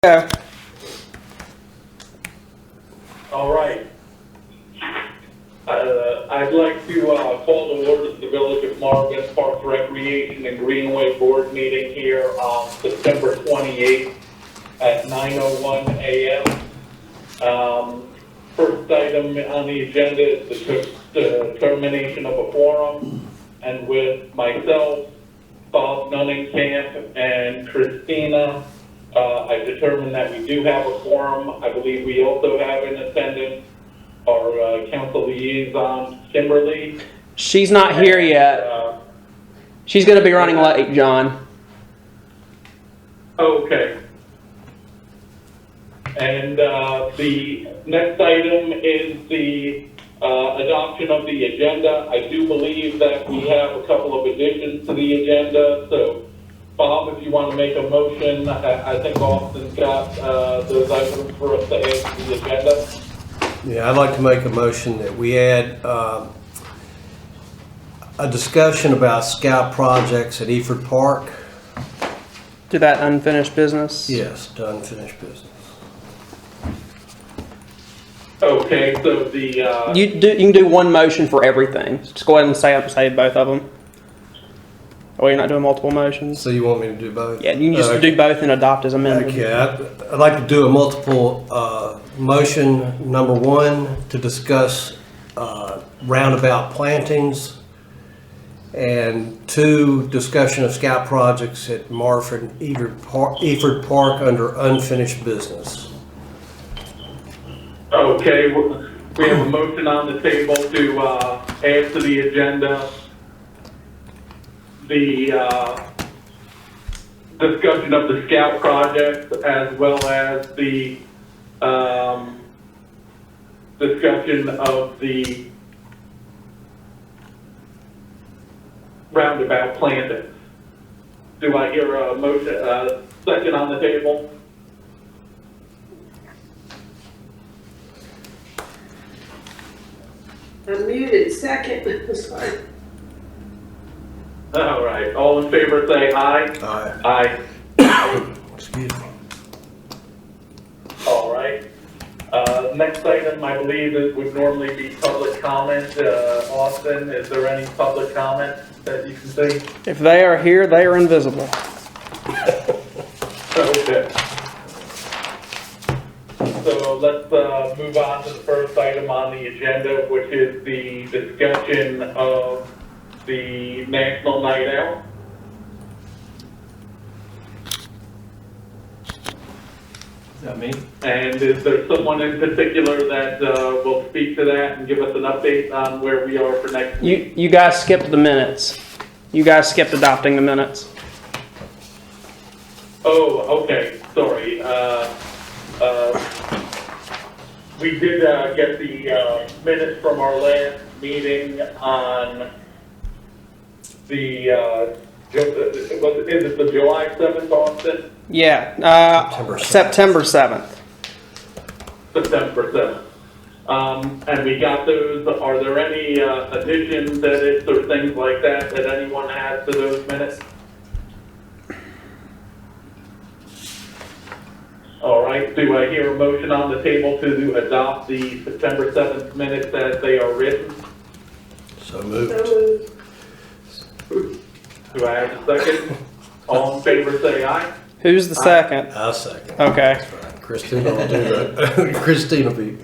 Yeah. All right. I'd like to call to order the Village of Marvin Parks Recreation and Greenway Board meeting here on September 28th at 9:01 a.m. First item on the agenda is the termination of a quorum, and with myself, Bob Nunnenkamp, and Christina, I determined that we do have a quorum. I believe we also have in attendance our council liaison, Kimberly. She's not here yet. She's going to be running late, John. Okay. And the next item is the adoption of the agenda. I do believe that we have a couple of additions to the agenda, so Bob, if you want to make a motion, I think Austin's got those items for us to add to the agenda. Yeah, I'd like to make a motion that we add a discussion about scout projects at Eford Park. To that unfinished business? Yes, to unfinished business. Okay, so the... You can do one motion for everything. Just go ahead and say both of them. Or you're not doing multiple motions? So you want me to do both? Yeah, you can just do both and adopt as amended. Okay, I'd like to do a multiple motion. Number one, to discuss roundabout plantings. And two, discussion of scout projects at Marford Eford Park under unfinished business. Okay, we have a motion on the table to add to the agenda the discussion of the scout project, as well as the discussion of the roundabout plantings. Do I hear a motion, second on the table? I'm muted, second. Sorry. All right, all in favor say aye. Aye. Aye. Excuse me. All right. Next item, I believe, it would normally be public comment. Austin, is there any public comment that you can see? If they are here, they are invisible. Okay. So let's move on to the first item on the agenda, which is the discussion of the National Night Out. Is that me? And is there someone in particular that will speak to that and give us an update on where we are for next week? You guys skipped the minutes. You guys skipped adopting the minutes. Oh, okay, sorry. We did get the minutes from our last meeting on the, is it the July 7th, Austin? Yeah, September 7th. September 7th. And we got those. Are there any additions, edits, or things like that that anyone has to those minutes? All right, do I hear a motion on the table to adopt the September 7th minutes as they are written? So moved. Do I have a second? All in favor say aye. Who's the second? I'll second. Okay. That's right. Christina will do that. Christina will be.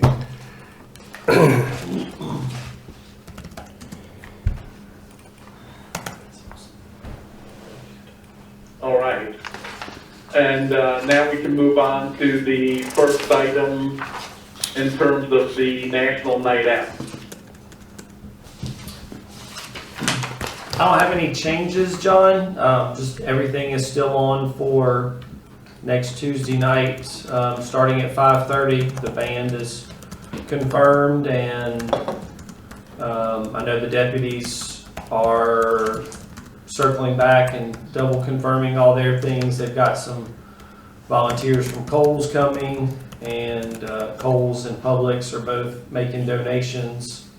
All right. And now we can move on to the first item in terms of the National Night Out. I don't have any changes, John. Just everything is still on for next Tuesday night, starting at 5:30. The band is confirmed, and I know the deputies are circling back and double confirming all their things. They've got some volunteers from Kohl's coming, and Kohl's and Publix are both making donations,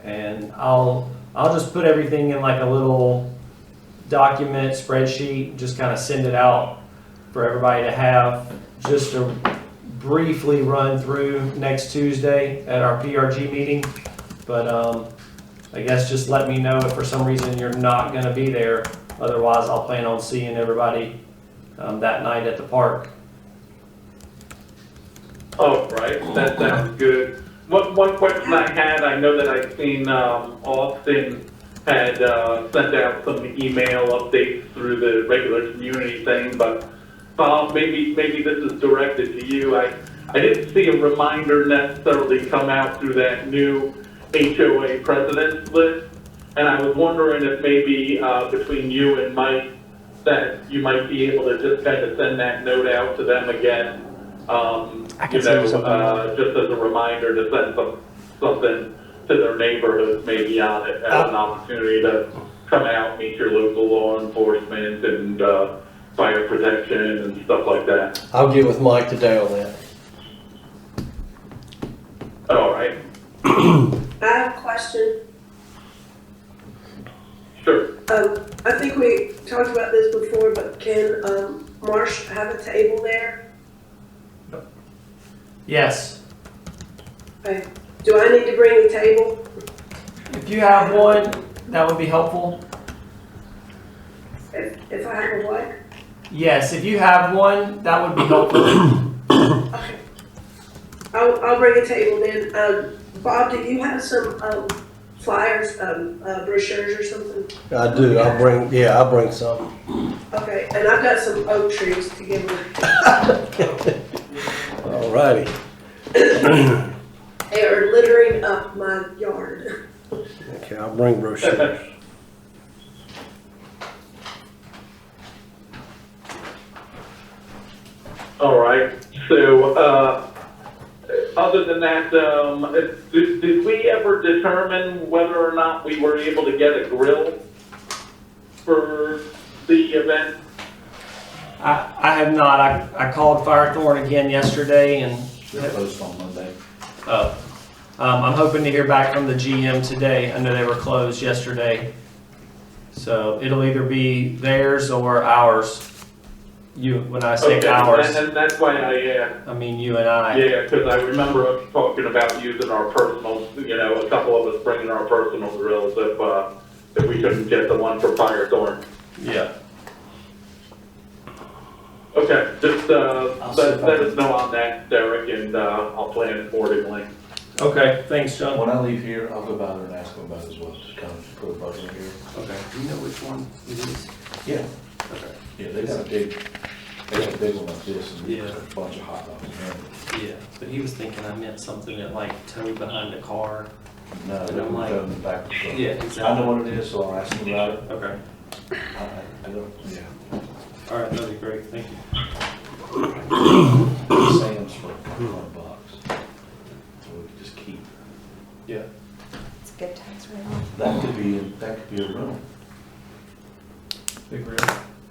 and I'll just put everything in like a little document spreadsheet, just kind of send it out for everybody to have. just to briefly run through next Tuesday at our PRG meeting. But I guess just let me know if for some reason you're not going to be there. Otherwise, I'll plan on seeing everybody that night at the park. Oh, right, that sounds good. One question I had, I know that I've seen Austin had sent out some email updates through the regular community thing, but Bob, maybe this is directed to you. I didn't see a reminder necessarily come out through that new HOA president's list, and I was wondering if maybe between you and Mike that you might be able to just kind of send that note out to them again. Just as a reminder to send something to their neighborhoods maybe on it as an opportunity to come out, meet your local law enforcement and fire protection and stuff like that. I'll get with Mike today on that. All right. I have a question. Sure. I think we talked about this before, but can Marsh have a table there? Yes. Okay. Do I need to bring a table? If you have one, that would be helpful. If I have a what? Yes, if you have one, that would be helpful. Okay. I'll bring a table then. Bob, do you have some flyers, brochures or something? I do, I'll bring some. Okay, and I've got some oak trees to give them. Alrighty. They are littering up my yard. Okay, I'll bring brochures. All right. So, other than that, did we ever determine whether or not we were able to get a grill for the event? I have not. I called Firethorn again yesterday and They're closed on Monday. I'm hoping to hear back from the GM today. I know they were closed yesterday. So it'll either be theirs or ours. When I say Okay, ours, and that's why I asked. I mean you and I. Yeah, because I remember us talking about using our personal, a couple of us bringing our personal grills if we couldn't get the one for Firethorn. Yeah. Okay, just let us know on that, Derek, and I'll plan accordingly. Okay, thanks, John. When I leave here, I'll go by there and ask them about it as well, just kind of put a bug in here. Okay. Do you know which one it is? Yeah. Okay. Yeah, they got a big one like this, and Yeah. there's a bunch of hot dogs in there. Yeah, but he was thinking I meant something that like towed behind a car. No, And they I'm were like- in the back of the truck. Yeah, I exactly. know what it is, so I'll ask them about it. Okay. I don't, yeah. All right, that'd be great. Thank you. Sam's for $100. So we could just keep. Yeah. It's a good tax rate. That could be a rental. Big grill.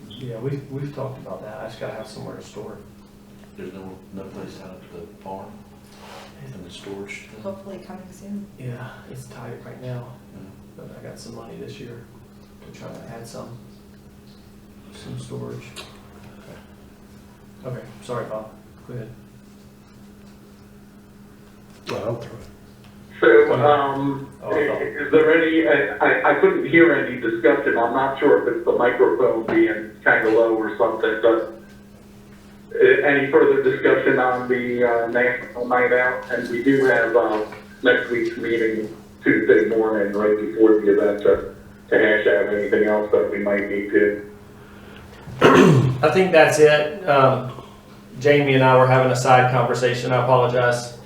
Yeah, we've talked about that. I just gotta have somewhere to store it. There's no place out at the farm and the storage. Hopefully coming soon. Yeah, it's tight right now, Yeah. but I got some money this year to try to add some storage. Okay, sorry, Bob. Go ahead. No, I'm through. So, is there any, I couldn't hear any discussion, I'm not sure if it's the microphone being kind of low or something, but any further discussion on the National Night Out? And we do have next week's meeting Tuesday morning, right before the event, to hash out anything else that we might need to. I think that's it. Jamie and I were having a side conversation. I apologize.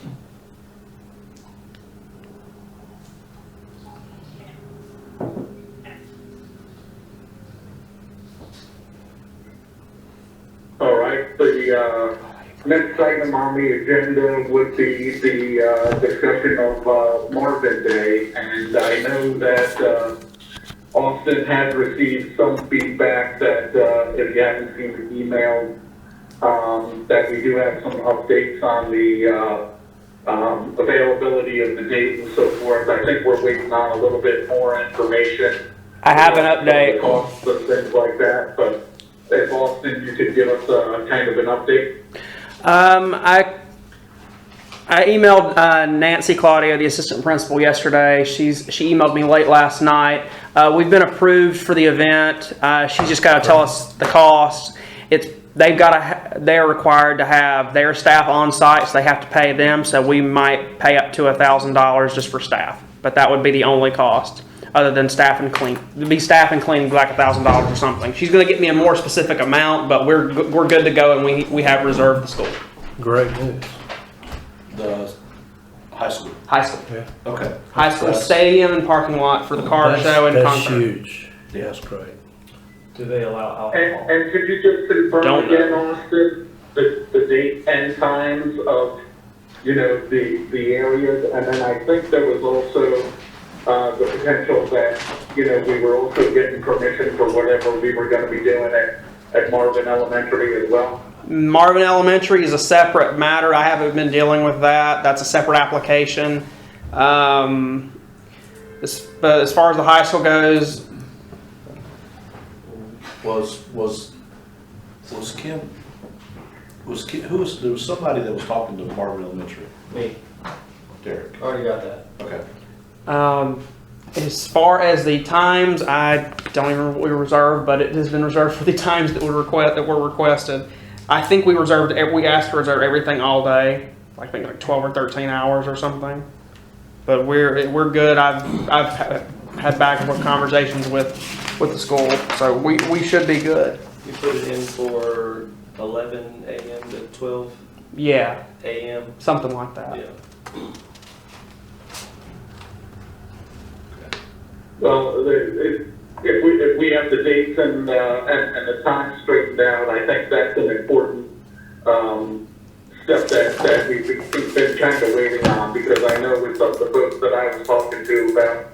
All right, the next item on the agenda would be the discussion of Marvin Day, and I know that Austin has received some feedback that if you haven't seen the email, that we do have some updates on the availability of the date and so forth. I think we're waiting on a little bit more information. I have an update. Costs and things like that, but if Austin, you could give us kind of an update. I emailed Nancy Claudio, the assistant principal, yesterday. She emailed me late last night. We've been approved for the event. She's just got to tell us the cost. They're required to have their staff on site, so they have to pay them. So we might pay up to $1,000 just for staff, but that would be the only cost, other than staff and clean. It'd be staff and cleaning like $1,000 or something. She's going to get me a more specific amount, but we're good to go, and we have reserved the school. Great news. The high school. High school. Yeah. Okay. High school stadium and parking lot for the car show and That's concert. huge. Yeah, that's great. Do they allow alcohol? And could you just confirm Don't again, Austin, the date and times of, the areas? And then I think there was also the potential that, we were also getting permission for whatever we were gonna be doing at Marvin Elementary as well. Marvin Elementary is a separate matter. I haven't been dealing with that. That's a separate application. But as far as the high school goes, Was Kim, there was somebody that was talking to Marvin Elementary, Me. Derek. Already got that. Okay. as far as the times, I don't even remember what we reserved, but it has been reserved for the times that were requested. I think we asked to reserve everything all day, I think like 12 or 13 hours or something. But we're good. I've had back and forth conversations with the school, so we should be good. You put it in for 11 a.m. to 12 Yeah, a.m. something like that. Yeah. Well, if we have the dates and the time straightened out, I think that's an important step that we've been kind of waiting on, because I know with the folks that I was talking to about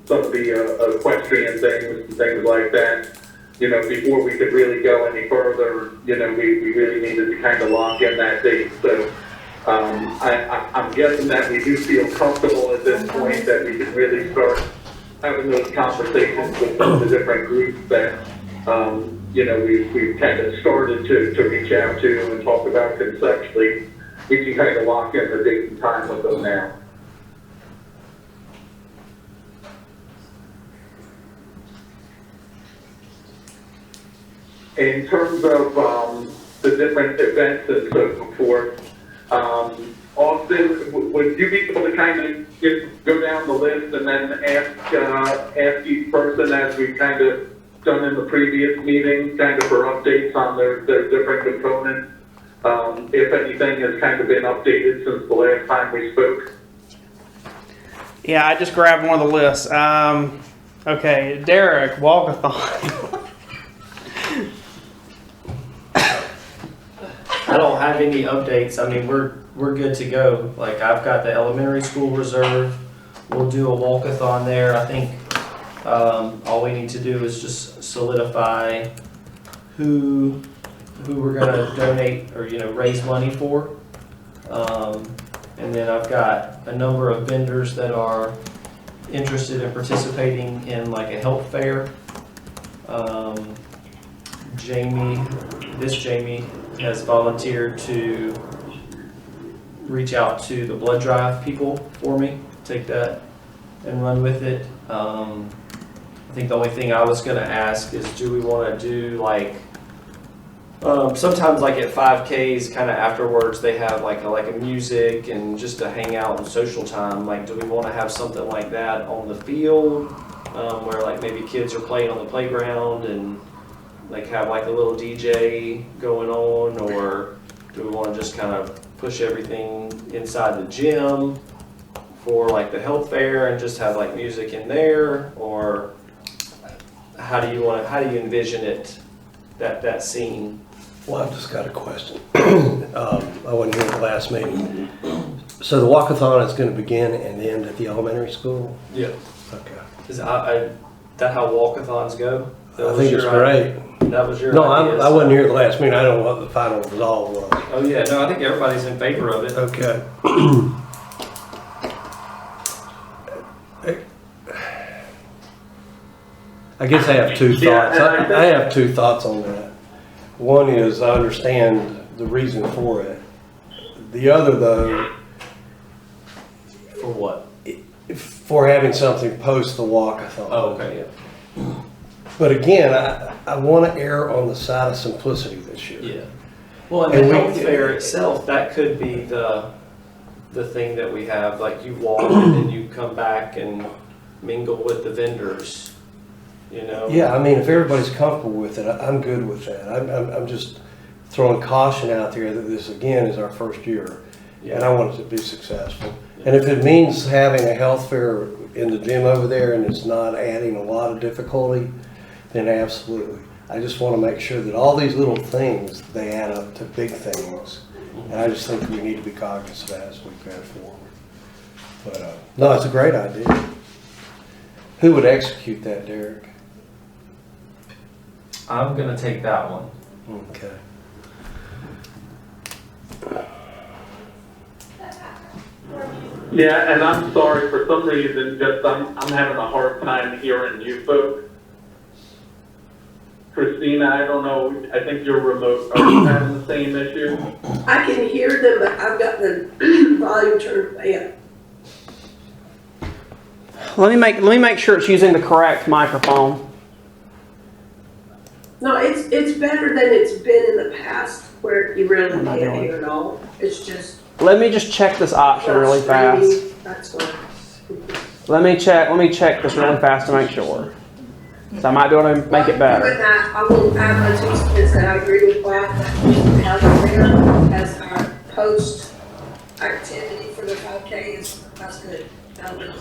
some of the equestrian things and things like that, before we could really go any further, we really needed to kind of lock in that date. So I'm guessing that we do feel comfortable at this point that we can really start having those conversations with some of the different groups that, we've kind of started to reach out to and talk about conceptually. We can kind of lock in the date and time with them now. In terms of the different events and so forth, Austin, would you be able to kind of go down the list and then ask each person, as we've kind of done in the previous meeting, kind of for updates on their different components, if anything has kind of been updated since the last time we spoke? Yeah, I just grabbed one of the lists. Okay, Derek, walkathon. I don't have any updates. I mean, we're good to go. Like, I've got the elementary school reserved. We'll do a walkathon there. I think all we need to do is just solidify who we're gonna donate or raise money for. And then I've got a number of vendors that are interested in participating in like a health fair. Jamie has volunteered to reach out to the blood drive people for me, take that and run with it. I think the only thing I was gonna ask is, do we wanna do like, sometimes like at 5Ks kind of afterwards they have like a music and just a hangout and social time. Like, do we wanna have something like that on the field, where like maybe kids are playing on the playground and like have like a little DJ going on, or do we want to just kind of push everything inside the gym for like the health fair and just have like music in there? Or how do you envision it, that scene? Well, I've just got a question. I wasn't here at the last meeting. So the walkathon is going to begin and end at the elementary school? Yeah. Okay. Is that how walkathons go? I think it's great. That was your No, idea. I wasn't here at the last meeting. I don't know what the final resolve was. Oh yeah, no, I think everybody's in favor of it. Okay. I guess I have two thoughts. I have two thoughts on that. One is I understand the reason for it, The other though, For what? for having something post the walk, I thought. Oh, okay, yeah. But again, I want to err on the side of simplicity this year. Yeah. Well, and And the we- health fair itself, that could be the thing that we have, like you walk and then you come back and mingle with the vendors, you know? Yeah, I mean, if everybody's comfortable with it, I'm good with that. I'm just throwing caution out there that this, again, is our first year. And I want it to be successful. And if it means having a health fair in the gym over there and it's not adding a lot of difficulty, then absolutely. I just want to make sure that all these little things, they add up to big things. And I just think we need to be cognizant of that as we go forward. But, no, it's a great idea. Who would execute that, Derek? I'm gonna take that one. Okay. Yeah, and I'm sorry, for some reason, just I'm having a hard time hearing you folks. Christina, I don't know, I think you're remote. Are you having the same issue? I can hear them, but I've got the volume turned way up. Let me make sure it's using the correct microphone. No, it's better than it's been in the past where you really What am I can't doing? hear it all. It's just. Let me just check this option really fast. Streaming, that's what. Let me check this really fast to make sure. So I might be able to make it With better. that, I will add my 2 cents that I agree with Bob, that we should have it there as our post activity for the 5K that's good. That would-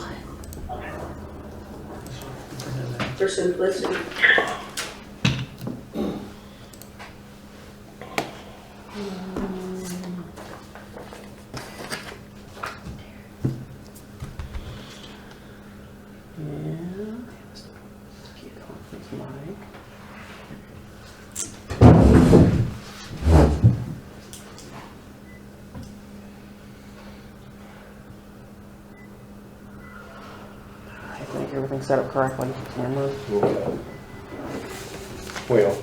For simplicity. I think everything's set up correctly. Camera. Well,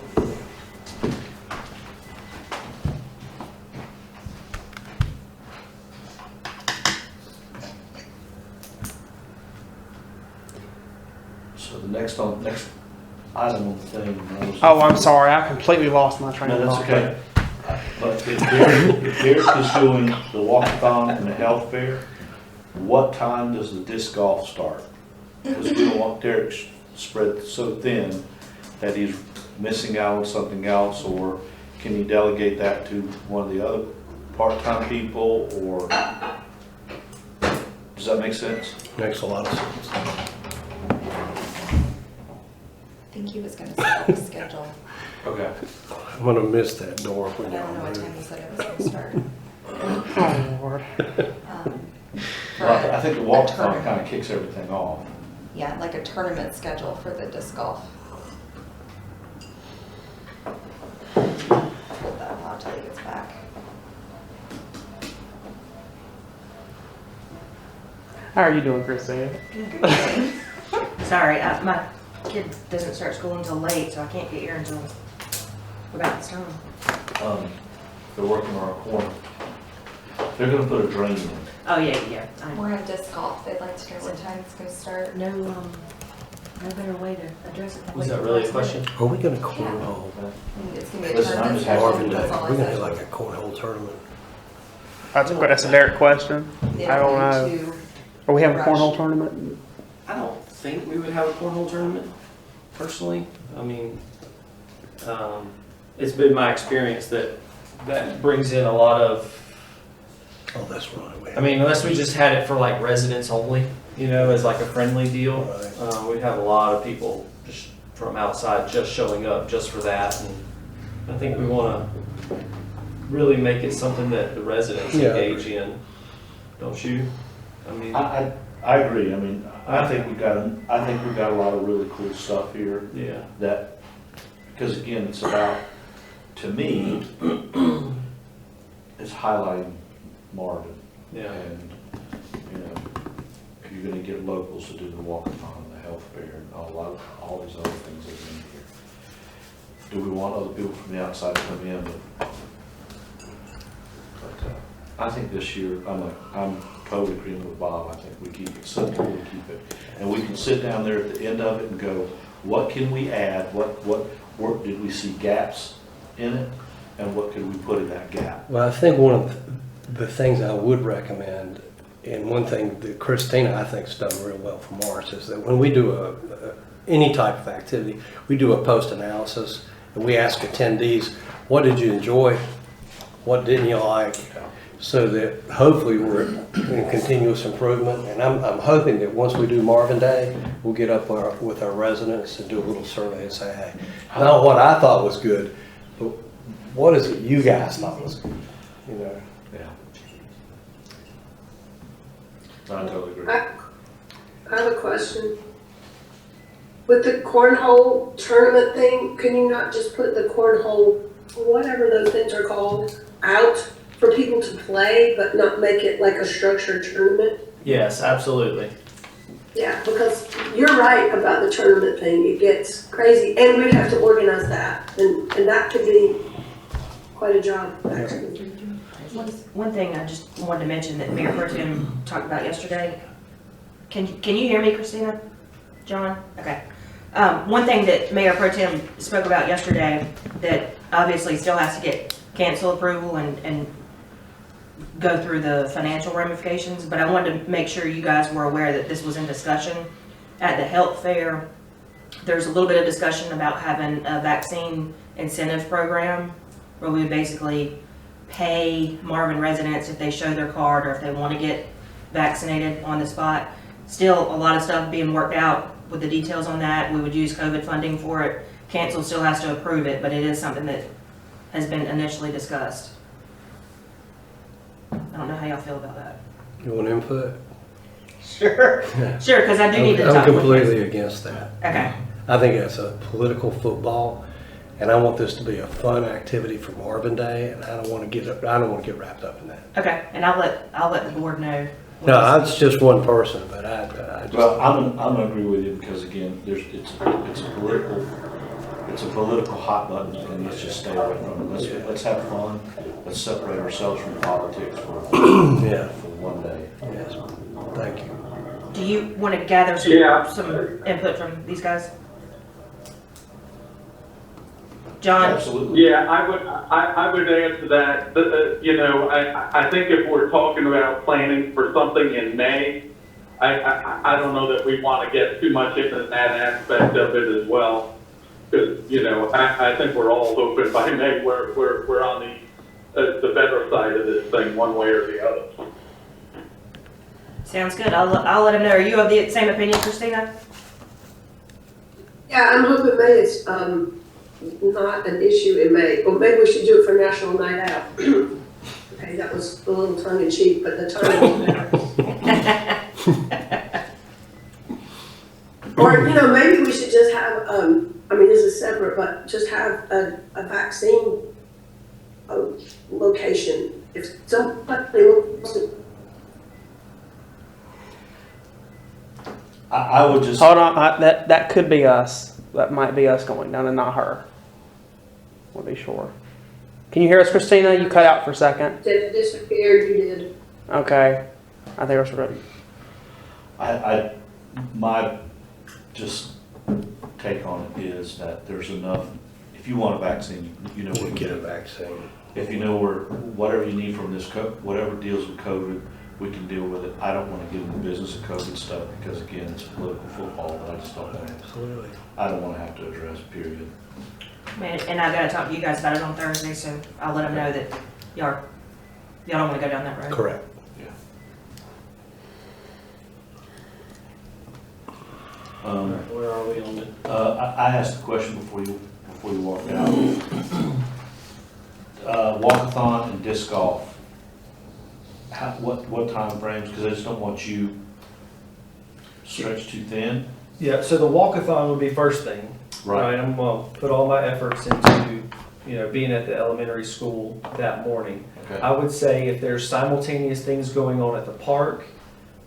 So the next item on the thing. Oh, I'm sorry. I completely lost my train No, of that's thought. okay. But if Derek is doing the walkathon and the health fair, what time does the disc golf start? Because we don't want Derek spread so thin that he's missing out on something else, or can you delegate that to one of the other part-time people, or does that make sense? makes a lot of sense. I think he was gonna set up a schedule. Okay. I'm gonna miss that door when I don't know y'all what time move. he said it was gonna start. Oh, Lord. For Well, I think the a walkathon tournament. kind of kicks everything off. Yeah, like a tournament schedule for the disc golf. Hold that thought till he gets back. How are you doing, Christine? Sorry, my kid doesn't start school until late, so I can't get here until about this time. They're working on a corner. They're gonna put a drain in. Oh, yeah, I know. We're on disc golf. They'd like to know what time it's gonna start. No better way to address it. than Was wait that till really a last question? Are we gonna cornhole? It's gonna be a Listen, I'm tournament just schedule. Marvin Day, That's all we're I gonna do said. like a cornhole tournament. That's a Derek question. The I don't ability know. to Are we having a rush. cornhole tournament? I don't think we would have a cornhole tournament, personally. I mean, it's been my experience that brings in a lot of, Oh, that's right. I mean, unless we just had it for like residents only, you know, as like a friendly deal, Right. we'd have a lot of people just from outside just showing up just for that. And I think we want to really make it something that the residents Yeah. engage in, don't you? I mean, I agree. I mean, I think we've got a lot of really cool stuff here yeah. that, because again, it's about, to me, it's highlighting Marvin. Yeah. And, you know, you're gonna get locals to do the walkathon and the health fair and all these other things that are in here. Do we want other people from the outside to come in? But I think this year, I'm totally agreeing with Bob. I think we keep it simple, we keep it. And we can sit down there at the end of it and go, what can we add? What did we see gaps in it? And what could we put in that gap? Well, I think one of the things I would recommend, and one thing that Christina, I think, has done real well for March, is that when we do any type of activity, we do a post-analysis, and we ask attendees, what did you enjoy? What didn't you like? So that hopefully we're in continuous improvement. And I'm hoping that once we do Marvin Day, we'll get up with our residents and do a little survey and say, hey, not what I thought was good, but what is it you guys thought was good? You know? Yeah. I totally agree. I have a question. With the cornhole tournament thing, can you not just put the cornhole, whatever those things are called, out for people to play, but not make it like a structured tournament? Yes, absolutely. Yeah, because you're right about the tournament thing. It gets crazy, and we'd have to organize that, and that could be quite a job, actually. One thing I just wanted to mention that Mayor Pro Tem talked about yesterday. Can you hear me, Christina? John? Okay. One thing that Mayor Pro Tem spoke about yesterday that obviously still has to get council approval and go through the financial ramifications, but I wanted to make sure you guys were aware that this was in discussion at the health fair. There's a little bit of discussion about having a vaccine incentive program where we would basically pay Marvin residents if they show their card or if they want to get vaccinated on the spot. Still a lot of stuff being worked out with the details on that. We would use COVID funding for it. Council still has to approve it, but it is something that has been initially discussed. I don't know how y'all feel about that. You want input? Sure. Sure, because I do need to I'm talk with completely against that. Okay. I think that's a political football, and I want this to be a fun activity for Marvin Day, and I don't want to get wrapped up in that. Okay, and I'll let the board know. No, it's just one person, but I just. Well, I'm gonna agree with you because again, it's a political hot button, and let's just stay away from it. Let's have fun. Let's separate ourselves from politics for Yeah. for one day. Yes, thank you. Do you want to gather some input from these guys? John? Absolutely. Yeah, I would add to that, you know, I think if we're talking about planning for something in May, I don't know that we want to get too much into that aspect of it as well. Because, you know, I think we're all hoping by May we're on the better side of this thing one way or the other. Sounds good. I'll let him know. Are you of the same opinion, Christina? Yeah, I'm hoping May is not an issue in May. Or maybe we should do it for National Night Out. Okay, that was a little tongue in cheek, but the timing matters. Or, you know, maybe we should just have, I mean, this is separate, but just have a vaccine location. If somebody wants to. I would just. Hold on, that could be us. That might be us going down and not her. We'll be sure. Can you hear us, Christina? You cut out for a second. It disappeared, you did. Okay. I think we're ready. My just take on it is that there's enough, if you want a vaccine, you know where to Get a vaccine. If you know where, whatever you need from this, whatever deals with COVID, we can deal with it. I don't want to get in the business of COVID stuff because again, it's political football that I just don't want. Absolutely. I don't want to have to address, period. And I've got to talk to you guys about it on Thursday, so I'll let them know that y'all don't want to go down that road. Correct. Where are we on it? I asked a question before you walked out. Walkathon and disc golf. What time frames? Because I just don't want you stretched too thin. Yeah, so the walkathon would be first thing. Right, I'm gonna put all my efforts into, being at the elementary school that morning. Okay. I would say if there's simultaneous things going on at the park,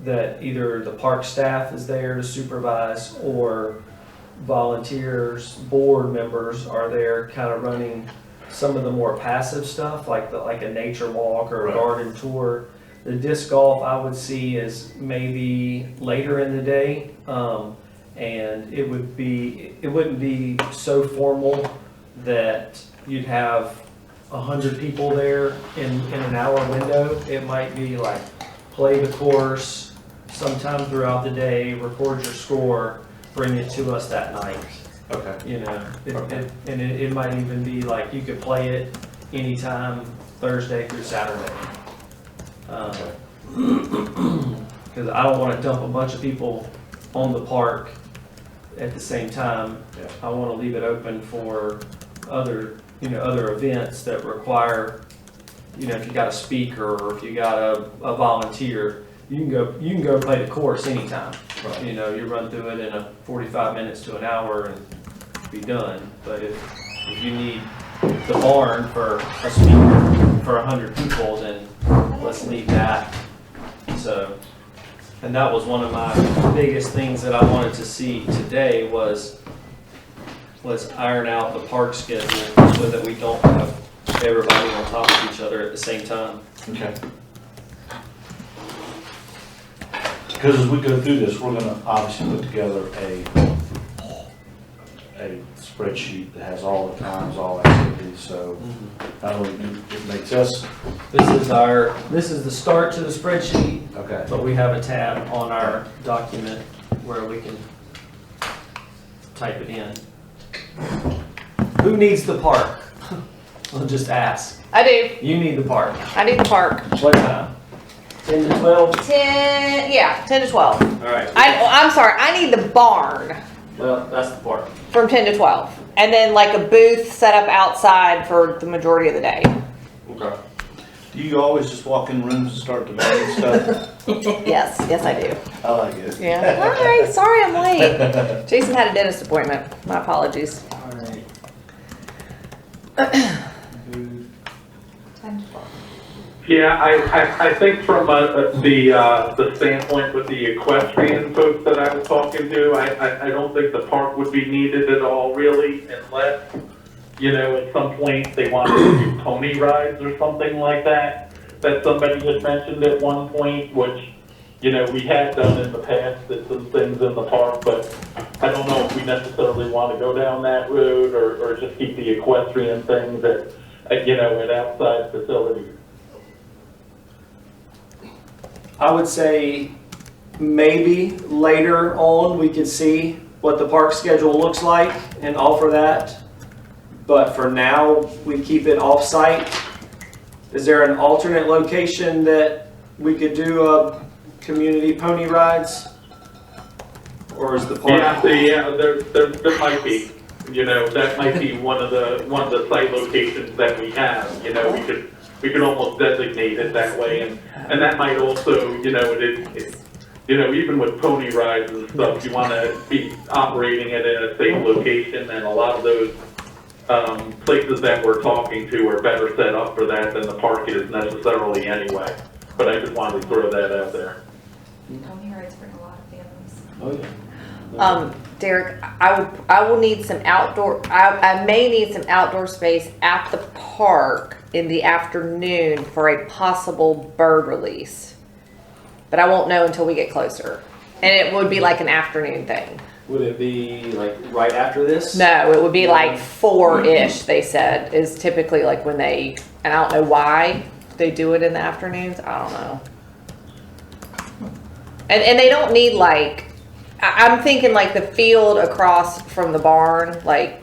that either the park staff is there to supervise or volunteers, board members are there kind of running some of the more passive stuff, like a nature walk or a Right. garden tour. The disc golf I would see is maybe later in the day, and it wouldn't be so formal that you'd have 100 people there in an hour window. It might be like play the course sometime throughout the day, record your score, bring it to us that night. Okay. You know, Okay. it might even be like you could play it anytime Thursday through Saturday. Because I don't want to dump a bunch of people on the park at the same time. Yeah. I want to leave it open for other events that require, if you got a speaker or if you got a volunteer, you can go play the course anytime. Right. You run through it in 45 minutes to an hour and be done. But if you need the barn for a speaker for 100 people, then let's leave that. So, and that was one of my biggest things that I wanted to see today was let's iron out the park schedule so that we don't have everybody on top of each other at the same time. Okay. Because as we go through this, we're gonna obviously put together a spreadsheet that has all the times, all activities, so not only it makes us, This is the start to the spreadsheet, okay, but we have a tab on our document where we can type it in. Who needs the park? I'll just ask. I do. You need the park. I need the park. What time? 10 to 12? 10 to 12. All right. I'm sorry, I need the barn Well, that's the park. from 10 to 12. And then like a booth set up outside for the majority of the day. Okay. do you always just walk in rooms and start debating stuff? Yes, I do. I like it. Yeah. Hi, sorry I'm late. Jason had a dentist appointment. My apologies. All right. 10 to 12. Yeah, I think from the standpoint with the equestrian folks that I was talking to, I don't think the park would be needed at all really unless, at some point they wanted to do pony rides or something like that somebody had mentioned at one point, which, we had done in the past, did some things in the park, but I don't know if we necessarily want to go down that road or just keep the equestrian things at outside facilities. I would say maybe later on we could see what the park schedule looks like and offer that. But for now, we keep it off-site. Is there an alternate location that we could do community pony rides? Or is the park? Yeah, there might be. That might be one of the site locations that we have. We could almost designate it that way, and that might also, even with pony rides and stuff, you want to be operating it in a safe location, and a lot of those places that we're talking to are better set up for that than the park is necessarily anyway. But I just wanted to throw that out there. Pony rides bring a lot of families. Oh, yeah. Derek, I will need some outdoor, I may need some outdoor space at the park in the afternoon for a possible bird release. But I won't know until we get closer. And it would be like an afternoon thing. Would it be like right after this? No, it would be like 4-ish, they said, is typically like when they, and I don't know why they do it in the afternoons. I don't know. And they don't need like, I'm thinking like the field across from the barn, like,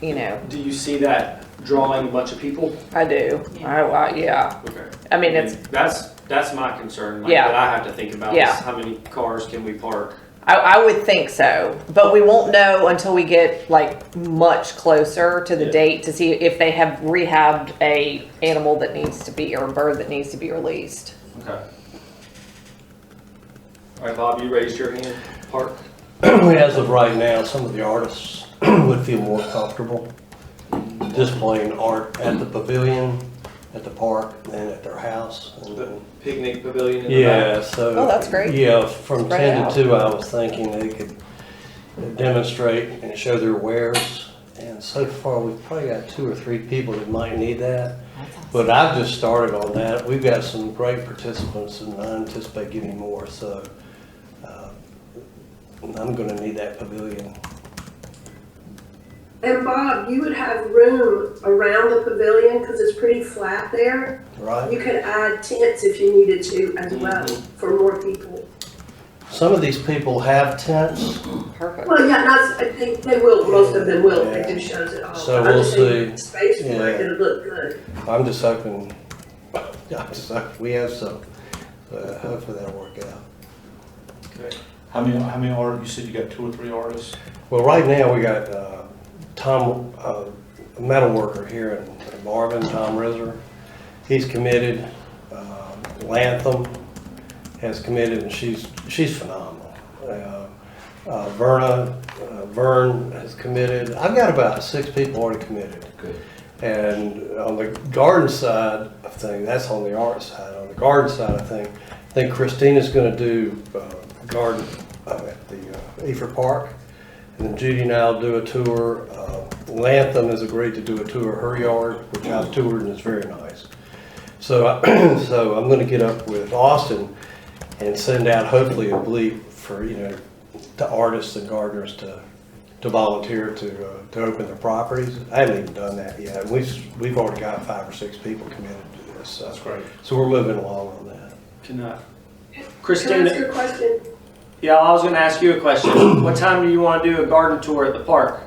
Do you see that drawing a bunch of people? I do. Yeah. Okay. I mean, it's, That's my concern. Yeah. That I have to think about Yeah. is how many cars can we park? I would think so, but we won't know until we get like much closer to the Yeah. date to see if they have rehabbed a animal that needs to be, or a bird that needs to be released. Okay. All right, Bob, you raised your hand. Park. As of right now, some of the artists would feel more comfortable displaying art at the pavilion, at the park, than at their house. And The picnic pavilion in the back. yeah, so. Oh, that's great. Yeah, from Spread 10 it to 2, I was thinking they could demonstrate and show their wares. And And so far, we've probably got 2 or 3 people that might need that. But I've just started on that. We've got some great participants and I anticipate getting more. So I'm gonna need that pavilion. And Bob, you would have room around the pavilion because it's pretty flat there. Right? You could add tents if you needed to as well for more people. Some of these people have tents, Perfect. Well, yeah, I think they will, most of them will, if they do shows at all. So I'm we'll just saying see. Space for it, Yeah. it'll look good. I'm just hoping we have some. Hopefully that'll work out. Okay. How many artists, you said you got 2 or 3 artists? Well, right now we got Tom, a metal worker here in Marvin, Tom Rizzer. He's committed. Lantham has committed, and she's phenomenal. Vern has committed. I've got about 6 people already committed. Good. And on the garden side of things, that's on the art side. On the garden side of things, I think Christina's going to do garden at the Eford Park. And then Judy and I'll do a tour. Lantham has agreed to do a tour of her yard, which I've toured and is very nice. So, so I'm going to get up with Austin and send out hopefully a bleep for, to artists and gardeners to volunteer to open their properties. I haven't even done that yet. We've already got 5 or 6 people committed to this. That's great. So we're moving along on that. Can I Christina, ask you a question? Yeah, I was gonna ask you a question. What time do you wanna do a garden tour at the park?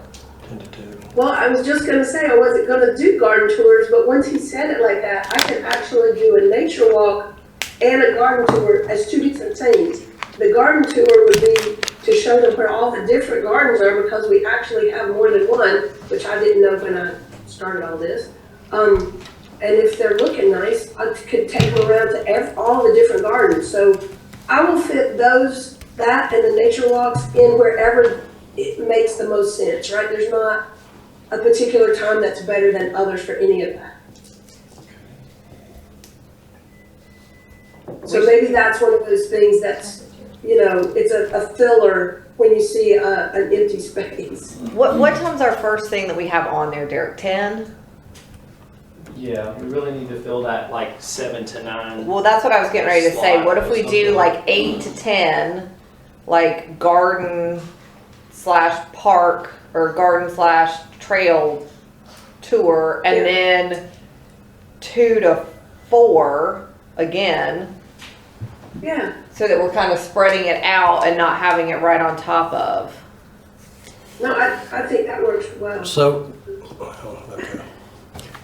10 to 2. Well, I was just gonna say, I wasn't gonna do garden tours, but once he said it like that, I could actually do a nature walk and a garden tour as 2 different things. The garden tour would be to show them where all the different gardens are, because we actually have more than one, which I didn't know when I started all this. And if they're looking nice, I could take them around to all the different gardens. So I will fit that and the nature walks in wherever it makes the most sense, right? There's not a particular time that's better than others for any of that. So maybe that's one of those things that's, it's a filler when you see an empty space. What time's our first thing that we have on there, Derek? 10? Yeah, we really need to fill that like 7 to 9. Well, that's what I was getting ready to say. Slot What if or we do something. like 8 to 10, like garden / park or garden / trail tour, and Yeah. then 2 to 4 again, Yeah, so that we're kind of spreading it out and not having it right on top of. no, I think that works well. So, okay.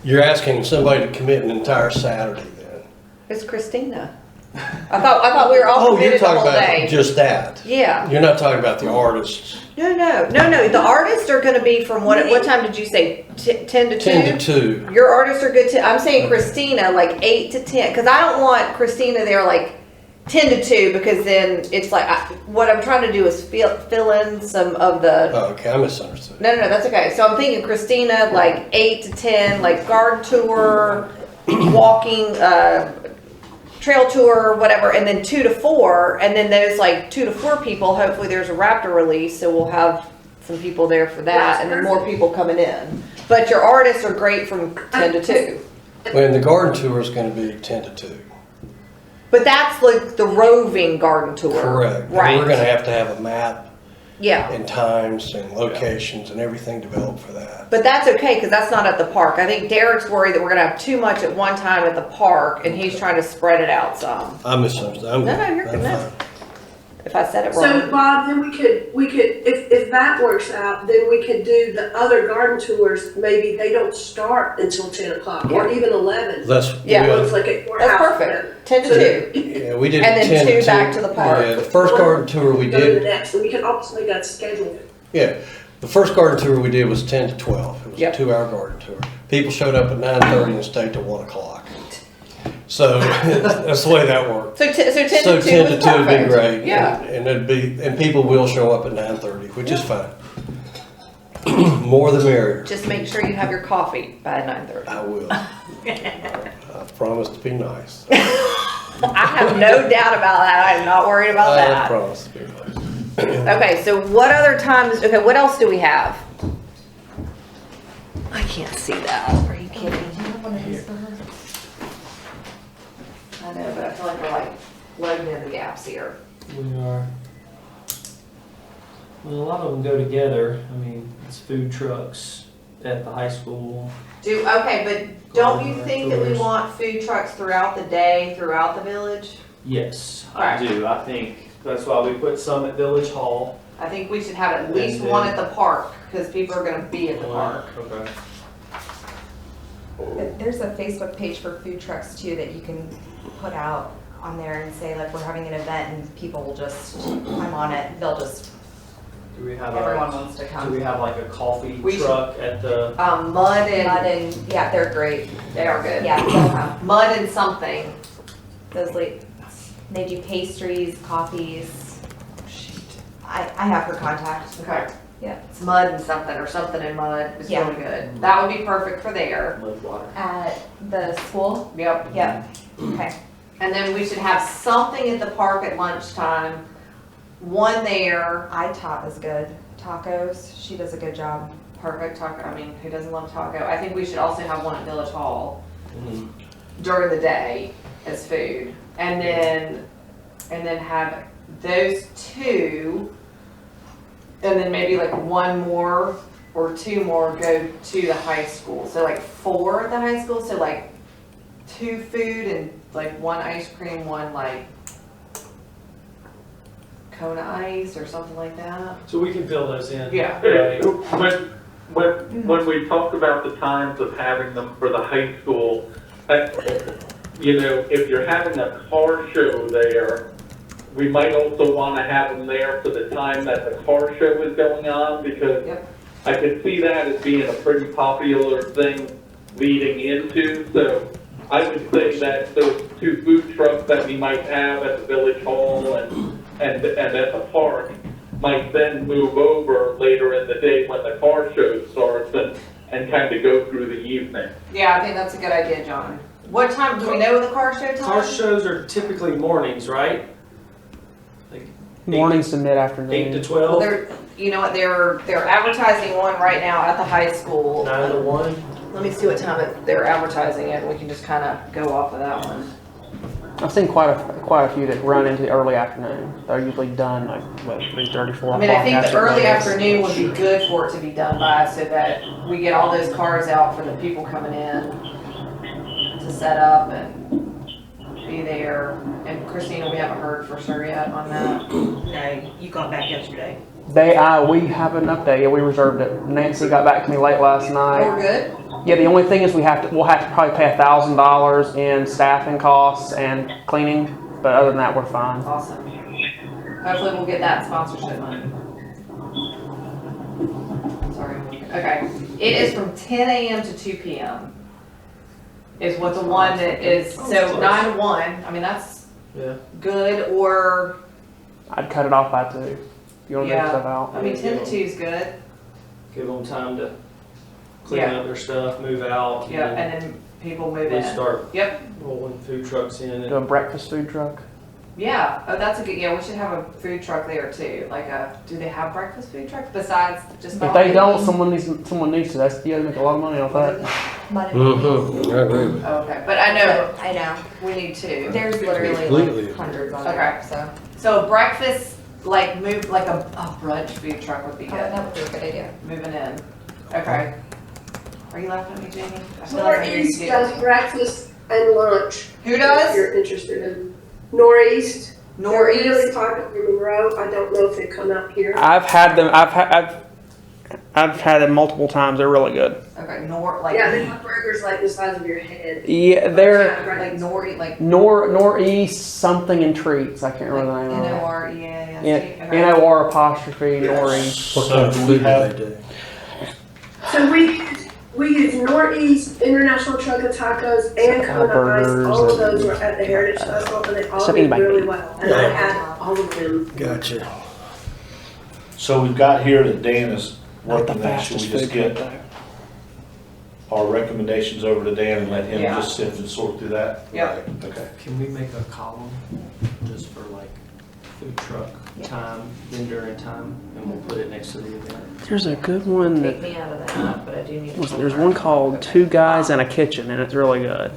You're asking somebody to commit an entire Saturday then? It's Christina. I thought we were all Oh, you're committed the talking whole about day. just that? Yeah. You're not talking about the artists? No. The artists are going to be from what time did you say? 10 to 2? 10 to 2. Your artists are good too. I'm saying Christina, like 8 to 10, because I don't want Christina there like 10 to 2, because then it's like what I'm trying to do is fill in some of the. Oh, okay, I misunderstood. No, that's okay. So I'm thinking Christina, like 8 to 10, like garden tour, walking, trail tour, whatever, and then 2 to 4, and then those like 2 to 4 people. Hopefully, there's a raptor release, so we'll have some people there for that, That's and then more people coming in. But your artists are great from 10 to 2. Well, the garden tour is going to be 10 to 2. But that's like the roving garden tour. Correct. And Right. we're going to have a map Yeah. and times and locations and everything developed for that. But that's okay, because that's not at the park. I think Derek's worried that we're gonna have too much at one time at the park, and he's trying to spread it out some. I misunderstood. I'm No, good. you're good. I'm No. fine. If I said it So wrong. Bob, then we could, if that works out, then we could do the other garden tours. Maybe they don't start until 10 o'clock or even 11. Let's, Yeah. It looks like a courthouse. That's perfect. 10 to 2. yeah, we did And then 10 to 2 back to the park. Yeah, the first garden tour we Go to the did, next, and we can also make that schedule. yeah, the first garden tour we did was 10 to 12. It was Yep. a 2-hour garden tour. People showed up at 9:30 and stayed till 1 o'clock. So that's the way that worked. So 10 So to 2 10 to is 2 would be perfect. great. Yeah. And people will show up at 9:30, which is fine. More the merrier. Just make sure you have your coffee by 9:30. I will. I promise to be nice. I have no doubt about that. I am not worried about I that. promise to be nice. Okay, so what other times, okay, what else do we have? I can't see that. Are you kidding? Do you have one of these for her? I know, but I feel like we're like loading in the gaps here. We are. Well, a lot of them go together. I mean, it's food trucks at the high school. Okay, but don't you Garden think that we tours. want food trucks throughout the day, throughout the village? Yes, Right. I do. I think that's why we put some at Village Hall. I think we should have at least And then- one at the park, because people are gonna be at the park. Okay. But there's a Facebook page for food trucks too that you can put out on there and say like we're having an event and people will just climb on it. They'll just, Do we have Everyone a, wants to do come. we have like a coffee We should- truck at the, Mud mud and, and, yeah, they're great. they are good. Yeah, they'll come. Mud and something. Those like, they do pastries, coffees. I have her contact. Okay. Yeah. It's mud and something, or something in mud. It's Yeah. really good. That would be perfect for there. Mud water? At the school? Yep. Yep. Okay. And then we should have something at the park at lunchtime. One there. ITOP is good. Tacos, she does a good job. Perfect taco. I mean, who doesn't love taco? I think we should also have one at Village Hall Mhm. during the day as food. And then have those two. And then maybe like one more or two more go to the high school. So like 4 at the high school. So like 2 food and like 1 ice cream, 1 like Kona ice or something like that. So we can fill those in. Yeah. Right. When we talked about the times of having them for the high school, you know, if you're having a car show there, we might also want to have them there for the time that the car show is going on, because Yep. I could see that as being a pretty popular thing leading into. So I would say that those 2 food trucks that we might have at the Village Hall and at the park might then move over later in the day when the car show starts and kind of go through the evening. Yeah, I think that's a good idea, John. What time, do we know the car show time? Car shows are typically mornings, right? Like Mornings to 8 to mid-afternoon. 12, They're, you know what, they're advertising one right now at the high school. 9 to 1. Let me see what time they're advertising it, and we can just kind of go off of that one. I've seen quite a few that run into the early afternoon. They're usually done like, what, 3:30, 4 I o'clock. mean, I think the after early breakfast. afternoon would be good for it to be done by, so that we get all those cars out for the people coming in to set up and be there. And Christina, we haven't heard for sure yet on that. No, you got back yesterday. We have an update. Yeah, we reserved it. Nancy got back to me late last night. We're good? Yeah, the only thing is we'll have to probably pay $1,000 in staffing costs and cleaning, but other than that, we're fine. Awesome. Hopefully we'll get that sponsorship money. Sorry. Okay. It is from 10 a.m. to 2 p.m. is what the one that is, so 9 to 1. I mean, that's Yeah. good, or, I'd cut it off by 2 if you want to Yeah. move stuff out. I mean, 10 to 2 is good. Give them time to clean Yeah. up their stuff, move out. Yeah, and and then people move we in. start Yep. rolling food trucks in. Do a And breakfast food truck. Yeah. Oh, that's a good, yeah, we should have a food truck there too. Like do they have breakfast food trucks besides just If they don't, coffee? someone needs to. That's you gotta make a lot of money off that. Mud and Mm-hmm, I agree with Oh, okay, but I know I know. we need 2. There's literally Completely. like hundreds on Okay. there, so. So breakfast, like move, like a brunch food truck would be Oh, good, that would be a good idea. moving in. Okay. Are you laughing at me, Jamie? I feel like I hear you Northeast giggling. does breakfast and lunch. Who If does? you're interested in Northeast. They're really Northeast? popular in Monroe. I don't know if they come up here. I've had them. I've had them multiple times. They're really good. Okay, Yeah, they have burgers like the size of your head. Yeah, they're like like northeast something and treats. I can't remember the name of it. N-O-R-E-A-S-T. Yeah, Okay. N-O-R apostrophe northeast. What kind of So we food do have- they do? So we use Northeast International Truck of Tacos and Kona Ice. Burgers All of and- those were at the Heritage Festival, and they all Something did like really that. well. And I had all of them. Gotcha. So we've got here that Dan is Not the working that, should we fastest just food get truck though. our recommendations over to Dan and let him Yeah. just sift and sort through that? Yep. Right, okay. can we make a column just for like food truck time, vendor and time, and we'll put it next to the event. There's a good one Take that, me out of that, but I do need to. there's one called Two Guys and a Kitchen, and it's really good.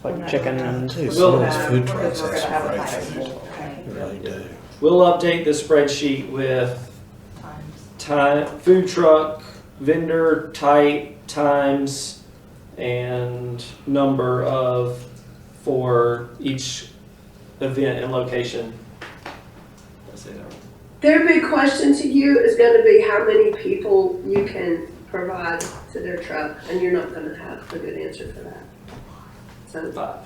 Like chicken and, Tell you, some of those food We're trucks gonna have have some a great high food. school. They really do. We'll update the spreadsheet with time, food truck, vendor type, times, and number of for each event and location. That's it. Their big question to you is gonna be how many people you can provide to their truck, and you're not gonna have a good answer for that. So 5.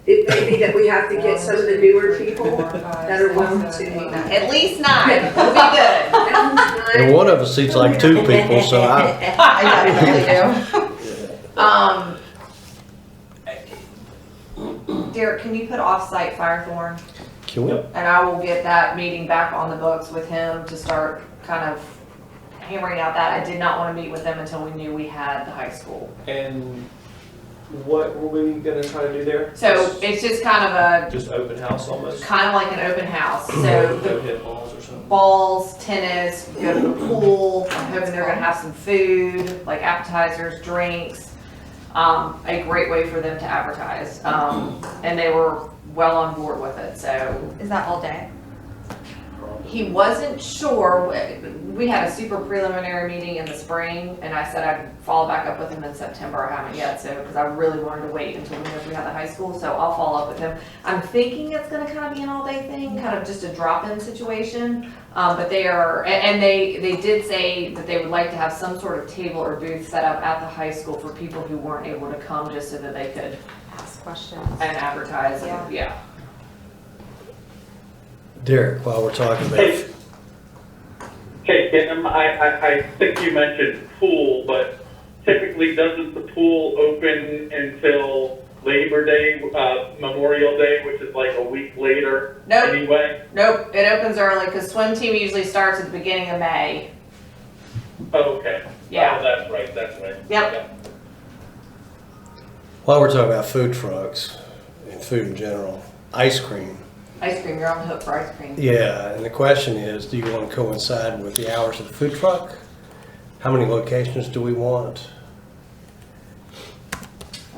it may be that we have to get some of the newer people that are willing to. At least 9, we'll be good. And one of us seats like 2 people, so I, I definitely do. Derek, can you put off-site Firethorn? can we? Yep. And I will get that meeting back on the books with him to start kind of hammering out that. I did not want to meet with them until we knew we had the high school. And what were we gonna try to do there? So it's just kind of Just open house almost? like an open house. So Go hit balls or something? balls, tennis, go to the pool. I'm hoping they're gonna have some food, like appetizers, drinks. A great way for them to advertise. And they were well on board with it, so. Is that all day? He wasn't sure. We had a super preliminary meeting in the spring, and I said I'd follow back up with him in September. I haven't yet, so, because I really wanted to wait until we knew if we had the high school, so I'll follow up with him. I'm thinking it's gonna kind of be an all-day thing, kind of just a drop-in situation. But they are, and they did say that they would like to have some sort of table or booth set up at the high school for people who weren't able to come, just so that they could Ask questions. and advertise, and, yeah. Derek, while we're talking about, Hey, Kim, I think you mentioned pool, but typically doesn't the pool open until Labor Day, Memorial Day, which is like a week later Nope. anyway? Nope, it opens early, because swim team usually starts at the beginning of May. Okay. Yeah. Oh, that's right, that's right. Yep. while we're talking about food trucks and food in general, ice cream. Ice cream, you're on the hook for ice cream. Yeah, and the question is, do you want to coincide with the hours of the food truck? How many locations do we want?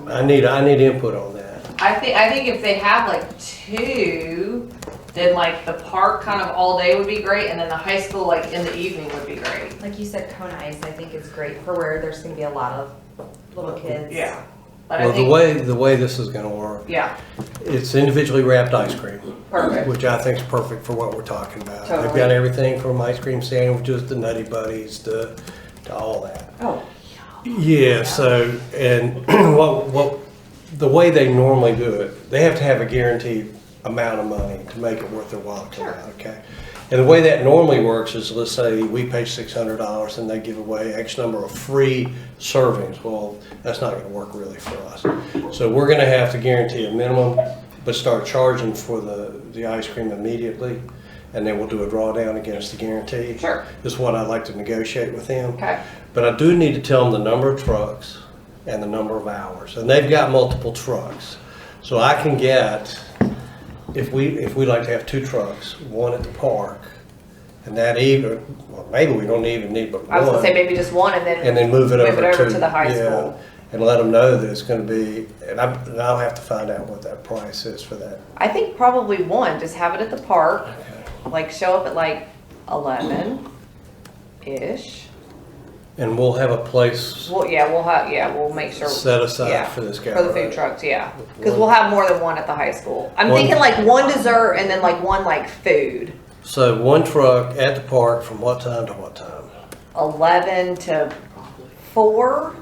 I need input on that. I think if they have like 2, then like the park kind of all day would be great, and then the high school like in the evening would be great. Like you said, Kona Ice, I think is great for where there's gonna be a lot of little kids. Yeah. But I Well, think, the way this is going to work, yeah, it's individually wrapped ice cream, perfect. which I think is perfect for what we're talking about. They've Totally. got everything from ice cream sandwiches to Nutty Buddies to all that. Oh, Yeah, so, and what, the way they normally do it, they have to have a guaranteed amount of money to make it worth their while to come out, okay? And the way that normally works is, let's say we pay $600 and they give away X number of free servings. Well, that's not gonna work really for us. So we're gonna have to guarantee a minimum, but start charging for the ice cream immediately. And then we'll do a drawdown against the guarantee. sure. This is what I'd like to negotiate with them. Okay. But I do need to tell them the number of trucks and the number of hours. And they've got multiple trucks. So I can get, if we like to have 2 trucks, one at the park, and that even, well, maybe we don't even need but I was gonna say one. maybe just one and then Move it over to the high yeah, school. And let them know that it's gonna be, and I'll have to find out what that price is for that. I think probably 1, just have it at the park, Okay. like show up at like 11-ish. And we'll have a place We'll make sure. set aside yeah, for this guy. For the food right? trucks, yeah. Because we'll have more than one at the high school. I'm thinking like 1 dessert and then like 1 like food. So 1 truck at the park from what time to what time? 11 to 4.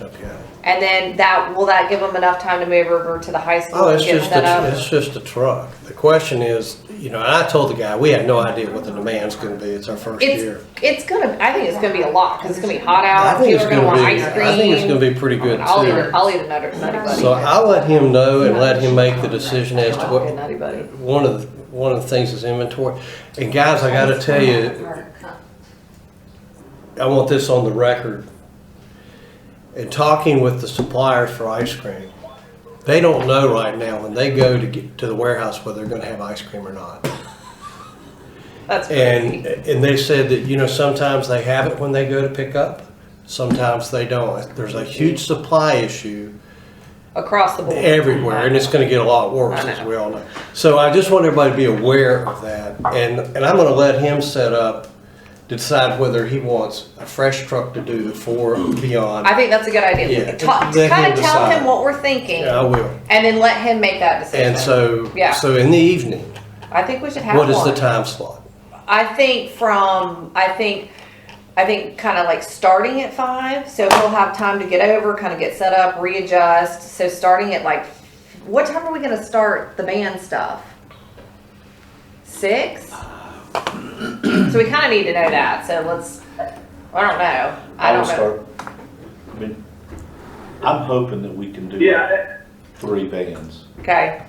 Okay. And then will that give them enough time to move over to the high school Oh, and it's get just set up? it's just a truck. The question is, and I told the guy, we had no idea what the demand's gonna be. It's our first year. I think it's gonna be a lot because it's gonna be hot out. I think it's People are gonna want ice cream. I think it's gonna be pretty good I'll eat too. I'll eat a nutty buddy. So I'll let him know and let him make the decision as to I'll what, eat a nutty buddy. one of the things is inventory. And guys, I gotta tell you, I want this on the record. In talking with the suppliers for ice cream, They don't know right now when they go to get to the warehouse whether they're gonna have ice cream or not. That's crazy. And they said that, you know, sometimes they have it when they go to pick up, sometimes they don't. There's a huge supply issue Across the board. everywhere, and it's gonna get a lot worse, I know. as we all know. So I just want everybody to be aware of that, and I'm gonna let him set up to decide whether he wants a fresh truck to do the 4 beyond. I think that's a good idea. Yeah, Kind let him of tell decide. him what we're thinking, Yeah, I will. and then let him make that decision. And so, Yeah. so in the evening, I think we should have what is one. the time slot? I think kind of like starting at 5, so he'll have time to get over, kind of get set up, readjust. So starting at like, what time are we gonna start the band stuff? 6? So we kind of need to know that. So let's. I don't know. I will don't know. start. I mean, I'm hoping that we can do Yeah, 3 bands. Okay.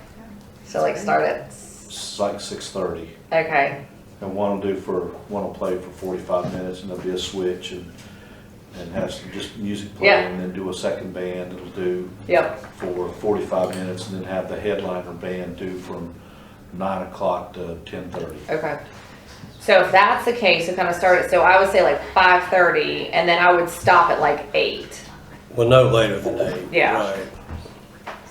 So like start at. It's like 6:30. Okay. And one will play for 45 minutes, and there'll be a switch and have some just music playing, Yeah. and then do a second band that'll do Yep. for 45 minutes, and then have the headliner band do from 9 o'clock to 10:30. Okay. So if that's the case, we kind of start it. So I would say like 5:30, and then I would stop at like 8. Well, no later than 8. Yeah. Right.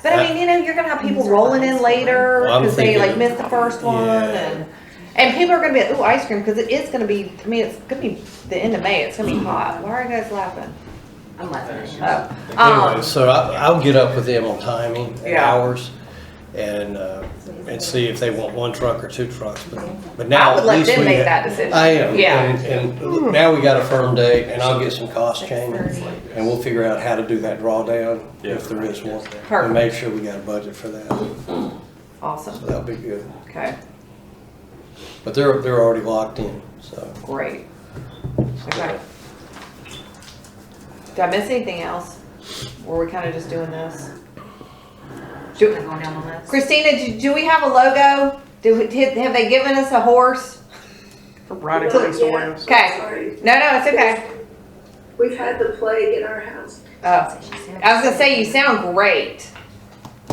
But I mean, you know, you're gonna have people rolling in later Well, I'm because they like thinking- missed the first one, Yeah. and people are gonna be like, ooh, ice cream, because it is gonna be. I mean, it's gonna be the end of May. It's gonna be hot. Why are you guys laughing? I'm laughing at you. Oh, Anyway, so I'll get up with them on timing, and Yeah. hours, and see if they want 1 truck or 2 trucks. But now I would at let least them we make have- that decision. I am. Yeah. And now we got a firm date, and I'll get some cost change, and we'll figure out how to do that drawdown, if there is one. Perfect. And make sure we got a budget for that. So Awesome. that'll be good. Okay. But they're already locked in, so. Great. Okay. Did I miss anything else? Or were we kind of just doing this? Am I going down the list? Christina, do we have a logo? Have they given us a horse? For riding Not against the yet. winds. Okay. Sorry. No, it's okay. We've had the plague in our house. I was gonna say, you sound great.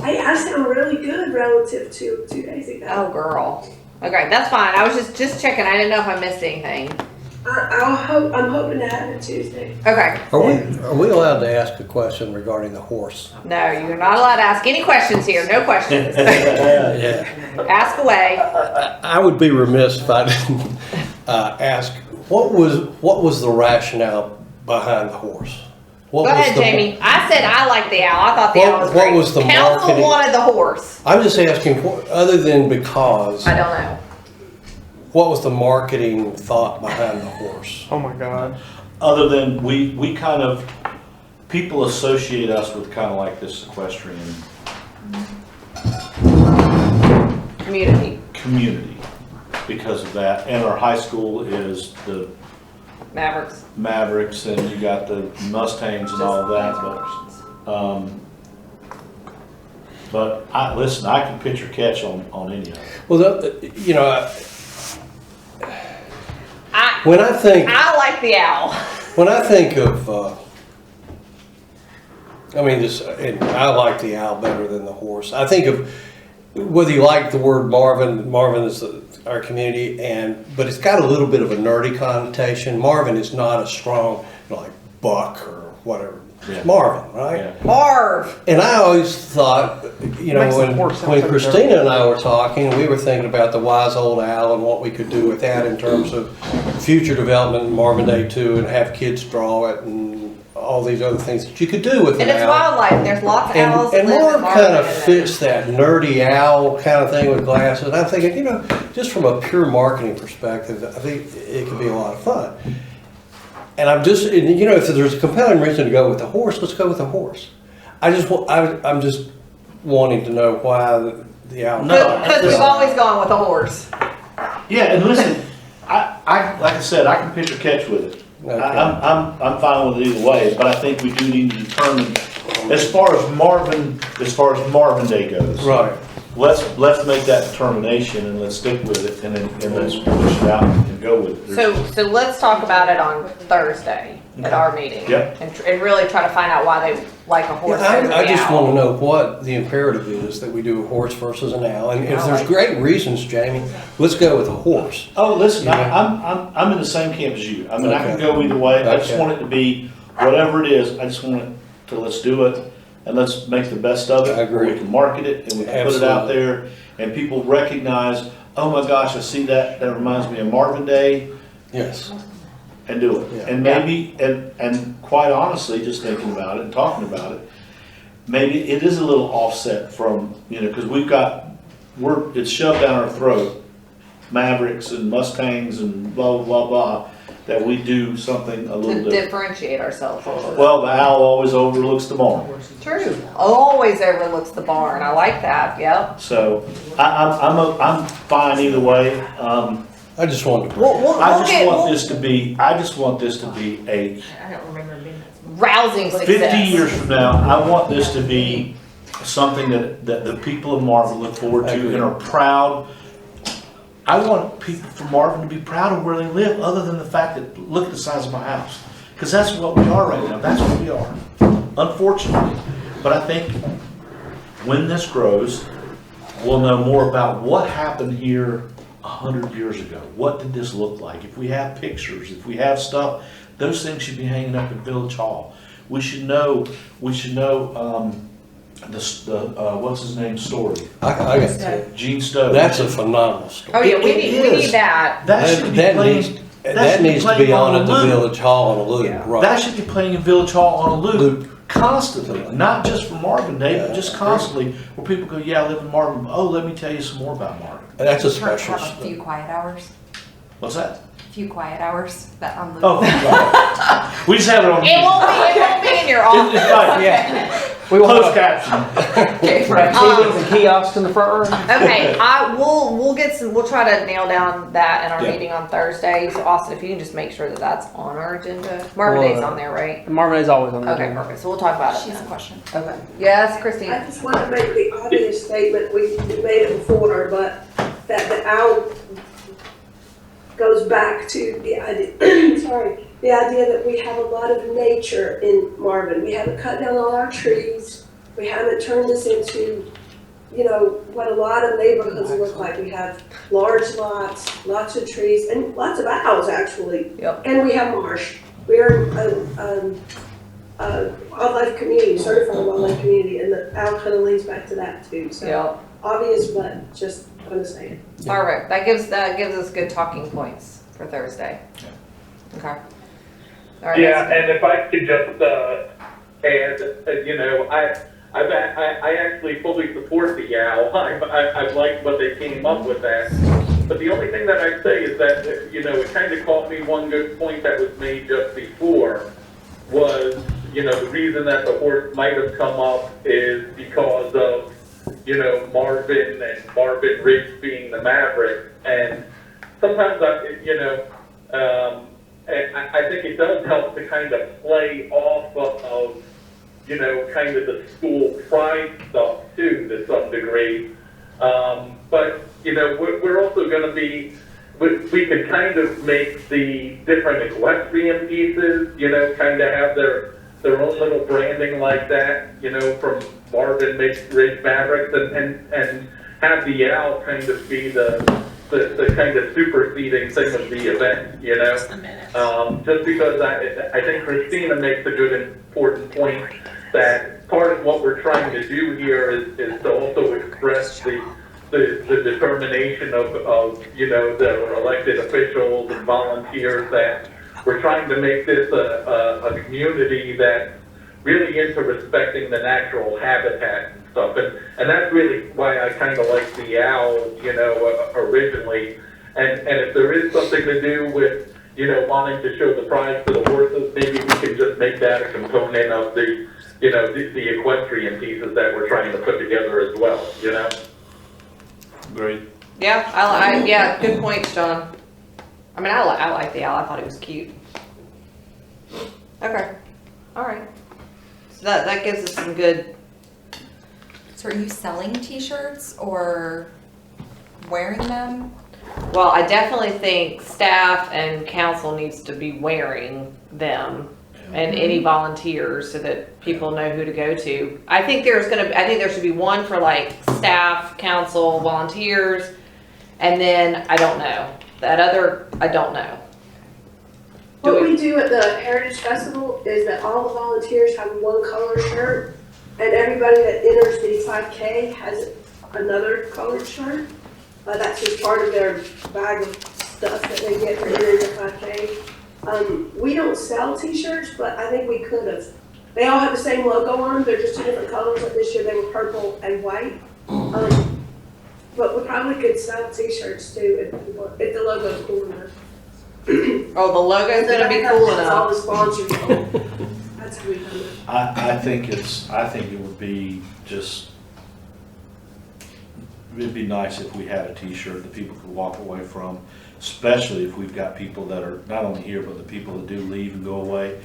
I sound really good relative to 2 days ago. Oh, girl. Okay, that's fine. I was just checking. I didn't know if I missed anything. I'm hoping to have it Tuesday. Okay. Are we allowed to ask a question regarding the horse? No, you're not allowed to ask any questions here. No questions. Yeah. Ask away. I would be remiss if I didn't ask, what was the rationale behind the horse? What Go was ahead, the- Jamie. I said I like the owl. I thought the owl was What great. was the Council marketing- wanted the horse. I'm just asking, other than because, I don't know. what was the marketing thought behind the horse? Oh my God. Other than we kind of, people associate us with kind of like this equestrian Community. community because of that. And our high school is the Mavericks. Mavericks, and you got the Mustangs and all of that, but listen, I can pitch or catch on any of it. Well, you know, when I think I like the owl. When I think of, and I like the owl better than the horse. I think of whether you like the word Marvin. Marvin is our community, but it's got a little bit of a nerdy connotation. Marvin is not a strong, like Buck or whatever. Yeah. It's Marvin, right? Yeah. Marv. And I always thought, you know, Makes the horse sound when so Christina and I were talking, we were thinking about the wise old owl and what we could do with that in terms of future development in Marvin Day 2 and have kids draw it and all these other things that you could do with And an it's owl. wildlife. There's lots of owls that And live in Marv Marvin kind of and- fits that nerdy owl kind of thing with glasses. And I'm thinking, you know, just from a pure marketing perspective, I think it could be a lot of fun. And I'm just, you know, if there's a compelling reason to go with the horse, let's go with the horse. I'm just wanting to know why the owl. Because we've always gone with a horse. Yeah, and listen, I like I said, I can pitch or catch with it. Okay. I'm fine with it either way, but I think we do need to determine, as far as Marvin Day goes. Right. Let's make that determination and let's stick with it and let's push it out and go with it. So let's talk about it on Thursday. at our meeting. Yep. And really try to find out why they like a horse over the I just owl. want to know what the imperative is that we do a horse versus an owl. And if I there's like- great reasons, Jamie, let's go with a horse. Oh, listen, Yeah. I'm in the same camp as you. I mean, I can Okay. go either way. I just Okay. want it to be whatever it is. I just want it to, let's do it and let's make the best of it. I agree. We can market it and we can put it out there and people recognize, oh my gosh, I see that. That reminds me of Marvin Day, Yes. and do it. Yeah. And maybe, and quite honestly, just thinking about it and talking about it, maybe it is a little offset from, because it's shoved down our throat, Mavericks and Mustangs and blah, blah, blah, that we do something a little To different. differentiate ourselves a little bit. Well, the owl always overlooks the barn. True. Always overlooks the barn. I like that. Yep. So I'm fine either way. I just wanted to. I just want this to be a I don't remember being. rousing success. 50 years from now, I want this to be something that the people of Marvin look forward I to agree. and are proud. I want people from Marvin to be proud of where they live, other than the fact that, look at the size of my house. Because that's what we are right now. That's what we are, unfortunately. But I think when this grows, we'll know more about what happened here 100 years ago. What did this look like? If we have pictures, if we have stuff, those things should be hanging up in Village Hall. We should know. What's his name story? I got to. Gene Stowe. That's a phenomenal story. Oh yeah, we It need is. that. That should be That playing. needs, that needs to be on at the Village Hall on a loop, Yeah. right? That should be playing in Village Hall on a loop constantly, not just for Marvin Day, but just constantly, where people go, "Yeah, I live in Marvin. Oh, let me tell you some more about Marvin." That's a Have special. a few quiet hours. What's that? Few quiet hours that on the. Oh, we just have it on. It won't be in your office. It's fine. Yeah. We will Closed have caption. Okay. TVs and kiosks in the front room. Okay, we'll try to nail down that in our Yeah. meeting on Thursday. So Austin, if you can just make sure that that's on our agenda. Marvin Well, Day's on there, right? Marvin is always on the Okay, agenda. perfect. So we'll talk about it She has a then. question. Okay. Yes, I Christine. just want to make the obvious statement, we made it before, but that the owl goes back to the idea, the idea that we have a lot of nature in Marvin. We haven't cut down all our trees. We haven't turned this into, what a lot of neighborhoods look like. We have large lots, lots of trees, and lots of owls, actually. Yep. And we have marsh. We're a wildlife community, certified wildlife community, and the owl kind of leads back to that too. So Yep. obvious, but just want to say it. Perfect. That gives us good talking points for Thursday. Okay. All right. Yeah, and if I could just add, I actually fully support the owl. I like what they came up with that. But the only thing that I say is that, it kind of caught me one good point that was made just before was, the reason that the horse might have come up is because of, Marvin and Marvin Riggs being the Maverick. And sometimes I think it does help to kind of play off of kind of the school pride stuff too, to some degree. But, we're also going to be, we could kind of make the different equestrian pieces, kind of have their own little branding like that, from Marvin Ridge Mavericks and have the owl kind of be the kind of superseding thing of the event, just because I think Christina makes a good important point that part of what we're trying to do here is to also express the determination of the elected officials and volunteers that we're trying to make this a community that's really into respecting the natural habitat and stuff. And that's really why I kind of like the owl, originally. And if there is something to do with, wanting to show the pride for the horses, maybe we can just make that a component of the equestrian pieces that we're trying to put together as well, Great. Yeah, yeah, good points, John. I mean, I like the owl. I thought it was cute. Okay. All right. So that gives us some good. So are you selling t-shirts or wearing them? Well, I definitely think staff and council needs to be wearing them. and any volunteers so that people know who to go to. I think there should be one for like staff, council, volunteers, and then I don't know. That other, I don't know. What we do at the Heritage Festival is that all the volunteers have one color shirt, and everybody that enters the 5K has another colored shirt. That's just part of their bag of stuff that they get for entering the 5K. We don't sell t-shirts, but I think we could have. They all have the same logo on them, they're just two different colors, but this year they were purple and white. But we probably could sell t-shirts too if the logo's cool enough. Oh, the logo's gonna be cool That's all enough. the sponsors on. That's how we do it. I think it would be just, it'd be nice if we had a t-shirt that people could walk away from, especially if we've got people that are not only here, but the people that do leave and go away.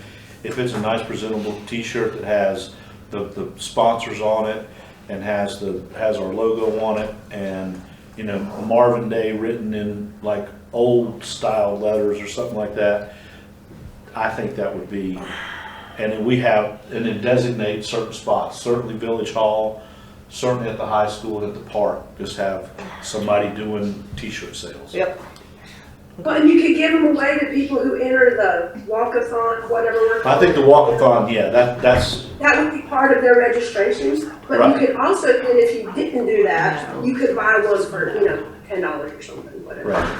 If it's a nice presentable t-shirt that has the sponsors on it and has our logo on it and, you know, Marvin Day written in like old style letters or something like that, I think that would be, and then designate certain spots, certainly Village Hall, certainly at the high school and at the park, just have somebody doing t-shirt sales. Yep. Well, and you could give them away to people who enter the walkathon, whatever we're I calling think the it. walkathon, yeah, that's, That would be part of their registration, but Right. you could also, then if you didn't do that, you could buy one for, $10 or something, whatever. right.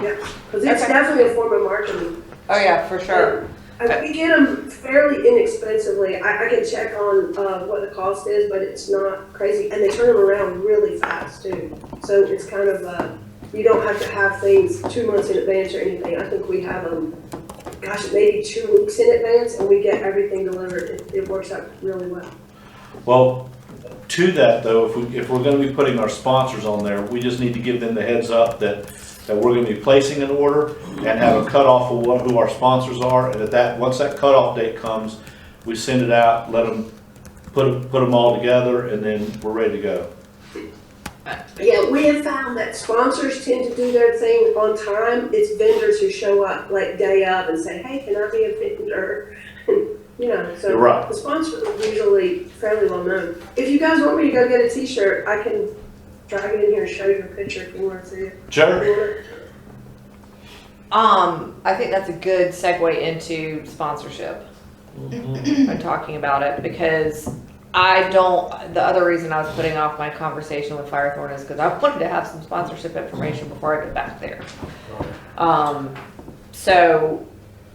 Yeah, because it's Okay. definitely a form of marketing. Oh yeah, for sure. And we get them fairly inexpensively. I can check on what the cost is, but it's not crazy. And they turn them around really fast too. So it's kind of, you don't have to have things 2 months in advance or anything. I think we have them, maybe 2 weeks in advance and we get everything delivered. It works out really well. Well, to that though, if we're gonna be putting our sponsors on there, we just need to give them the heads up that we're gonna be placing an order and have a cutoff of who our sponsors are, and once that cutoff date comes, we send it out, let them put them all together, and then we're ready to go. Yeah, we have found that sponsors tend to do their thing on time. It's vendors who show up like day of and say, hey, can I be a vendor? So You're right. the sponsors are usually fairly well known. If you guys want me to go get a t-shirt, I can drag it in here and show you a picture if you want to see it. Sure. I think that's a good segue into sponsorship and talking about it, because the other reason I was putting off my conversation with Firethorn is because I wanted to have some sponsorship information before I get back there. So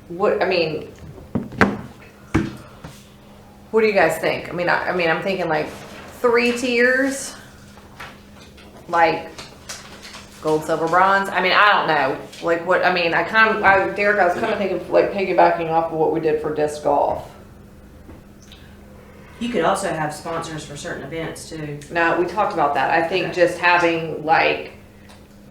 what do you guys think? I'm thinking like 3 tiers, like gold, silver, bronze. I don't know. Like what, Derek, I was kind of thinking like piggybacking off of what we did for disc golf. You could also have sponsors for certain events too. No, we talked about that. I think just having like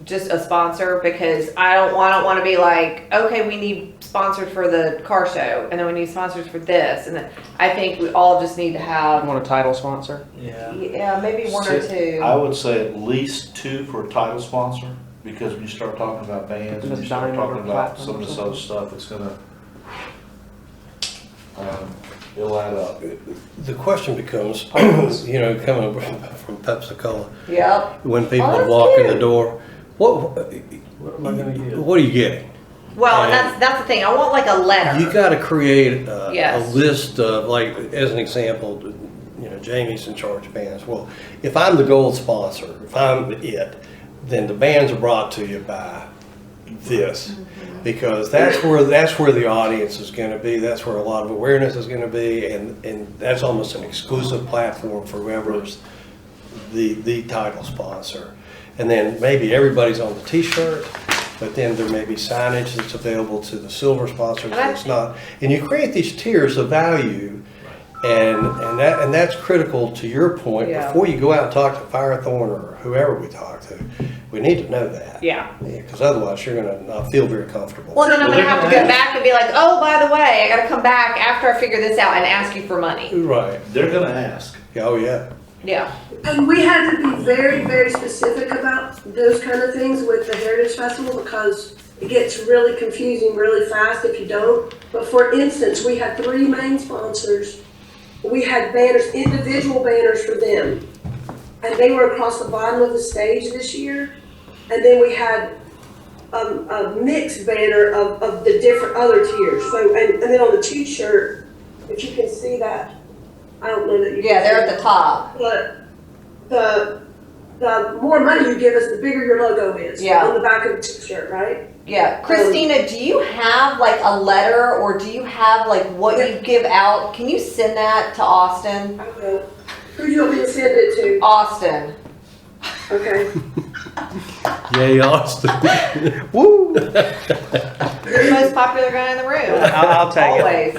just a sponsor, because I don't want to be like, okay, we need sponsors for the car show, and then we need sponsors for this, and then I think we all just need to I have, want a title sponsor. yeah, maybe 1 or 2. I would say at least 2 for a title sponsor, because when you start talking about bands, when you start talking about some of this other stuff, it's gonna, it'll add up. The question becomes, coming from Pepsi-Cola, Yep. when people Oh, that's walk in the cute. door, what What am I gonna get? what are you getting? Well, And that's the thing. I want like a letter. You got to create Yes. a list of, like, as an example, Jamie's in charge of bands. Well, if I'm the gold sponsor, if I'm it, then the bands are brought to you by this, because that's where the audience is going to be. That's where a lot of awareness is going to be, and that's almost an exclusive platform for whoever's the title sponsor. And then maybe everybody's on the T-shirt, but then there may be signage that's available to the silver sponsors that's not. And you create these tiers of value, and that's critical to your point. Yeah. Before you go out and talk to Firethorn or whoever we talk to, we need to know that. Yeah. Because otherwise you're going to not feel very comfortable. Well, then I'm gonna have to go back and be like, oh, by the way, I gotta come back after I figure this out and ask you for money. Right. They're gonna ask. Oh, yeah. Yeah. And we had to be very, very specific about those kind of things with the Heritage Festival, because it gets really confusing really fast if you don't. But for instance, we had 3 main sponsors. We had banners, individual banners for them. And they were across the bottom of the stage this year. And then we had a mixed banner of the different other tiers. So, and then on the t-shirt, if you can see that, I don't know that you can. Yeah, they're see at the top. But the more money you give us, the bigger your logo is. Yeah. On the back of the t-shirt, right? Yeah, Christina, do you have like a letter or do you have like what you give out? Can you send that to Austin? I don't know. Who do you want me to send it to? Austin. Okay. Yay, Austin. Woo! You're the most popular guy in the room. I'll take it. Always.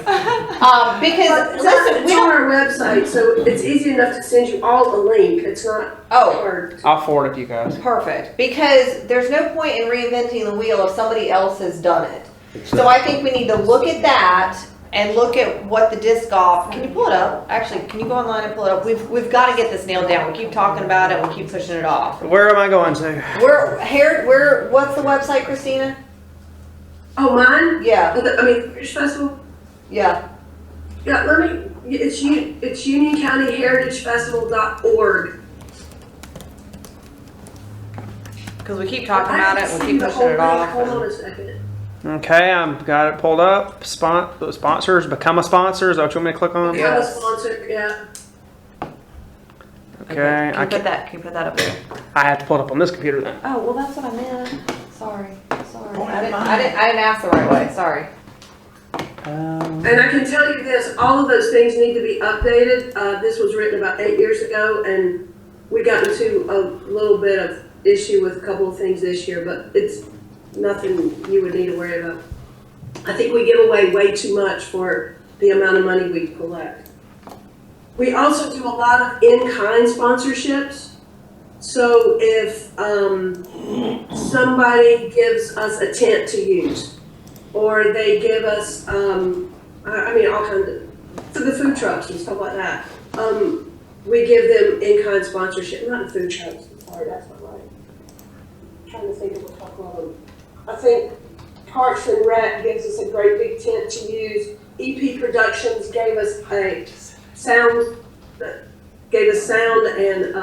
Because, listen, It's we on don't, our website, so it's easy enough to send you all a link. It's not oh, hard. I'll forward it to you guys. perfect. Because there's no point in reinventing the wheel if somebody else has done it. So I think we need to look at that and look at what the disc golf, can you pull it up? Actually, can you go online and pull it up? We've got to get this nailed down. We keep talking about it, we keep pushing it off. Where am I going to? What's the website, Christina? Oh, mine? Yeah, I mean, Heritage Festival? yeah. Yeah, it's UnionCountyHeritageFestival.org. Because we keep talking about it, and we keep pushing it off. Hold on a second. Okay, I've got it pulled up. Sponsors, become a sponsor. Is that what you want me to click on? Yeah. Become a sponsor, yeah. Okay, Can you put that up there? I have to pull it up on this computer then. Oh, well, that's what I meant. Sorry. I didn't ask the right way, sorry. And I can tell you this, all of those things need to be updated. This was written about 8 years ago, and we got into a little bit of issue with a couple of things this year, but it's nothing you would need to worry about. I think we give away way too much for the amount of money we collect. We also do a lot of in-kind sponsorships. So if somebody gives us a tent to use, or they give us, all kinds of, for the food trucks and stuff like that, we give them in-kind sponsorship, not the food trucks, I'm sorry, that's not right. I'm trying to think of a couple of them. I think Parks and Rec gives us a great big tent to use. EP Productions gave us sound and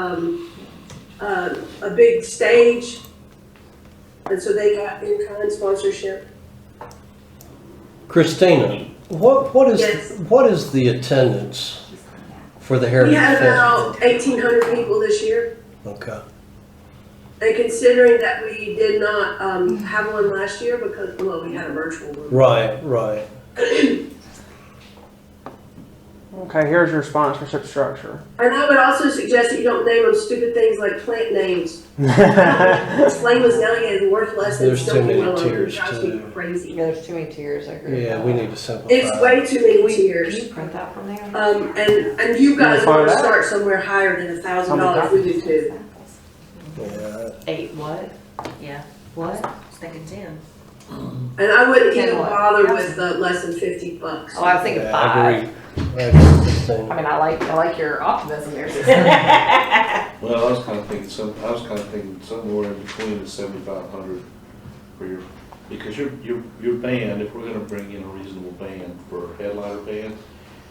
a big stage, and so they got in-kind sponsorship. Christina, Yes. what is the attendance for the We Heritage had Festival? about 1,800 people this year, Okay. and considering that we did not have one last year because, well, we had a virtual one. Right. Okay, here's your sponsorship structure. And I would also suggest that you don't name them stupid things like plant names. Flame Azalea is worth less than There's too many Silver Willow. It tiers, drives me too. crazy. Yeah, there's too many tiers, I agree. Yeah, we need to simplify. It's way too many Can tiers. you print that from there? And you guys You wanna want to find out? start somewhere higher than $1,000. We do too. Yeah. 8, what? Yeah, what? I was thinking 10. And I wouldn't 10 even what? bother with less than $50. Oh, I was thinking Yeah, 5. I agree, Christina. I mean, I like your optimism there, sister. Well, I was kind of thinking somewhere in between the 7,500 for your, because your band, if we're gonna bring in a reasonable band for a headliner band,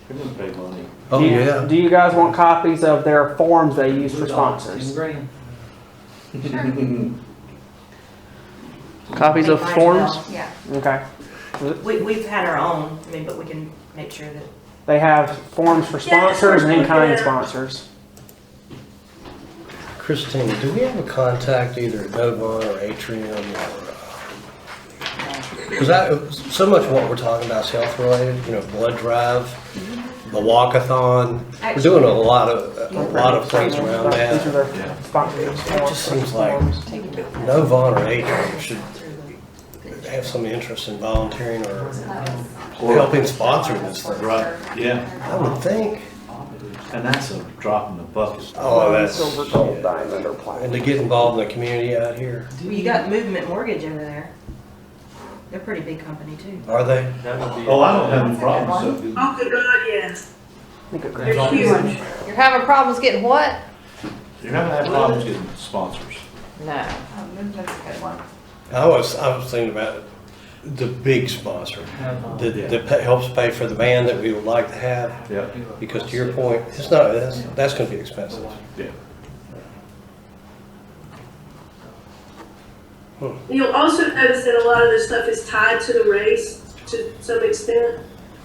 you're gonna pay money. Oh, yeah. Do you guys want copies of their forms they use for sponsors? Copies of forms? Yeah. Okay. We've had our own, but we can make sure that. They have forms for sponsors and in-kind sponsors. Christina, do we have a contact either at Novon or Atrium because so much of what we're talking about is health related, blood drive, the walkathon. We're doing a lot of things around that. These are their sponsorship It forms. just seems like Novon or Atrium should have some interest in volunteering or helping sponsor this thing. Right, yeah, I would think. and that's a drop in the bucket. Oh, that's Silver, gold, diamond, or platinum. and to get involved in the community out here. Well, you got Movement Mortgage over there. They're a pretty big company too. Are they? Oh, I don't have any problems. Oh, good God, yes. Think of They're grants. huge. You're having problems getting what? You're not gonna have problems getting sponsors. No. That's a good one. I was thinking about the big sponsor that helps pay for the van that we would like to have. Yeah. Because to your point, it's not, that's gonna be expensive. Yeah. You'll also notice that a lot of this stuff is tied to the race to some extent.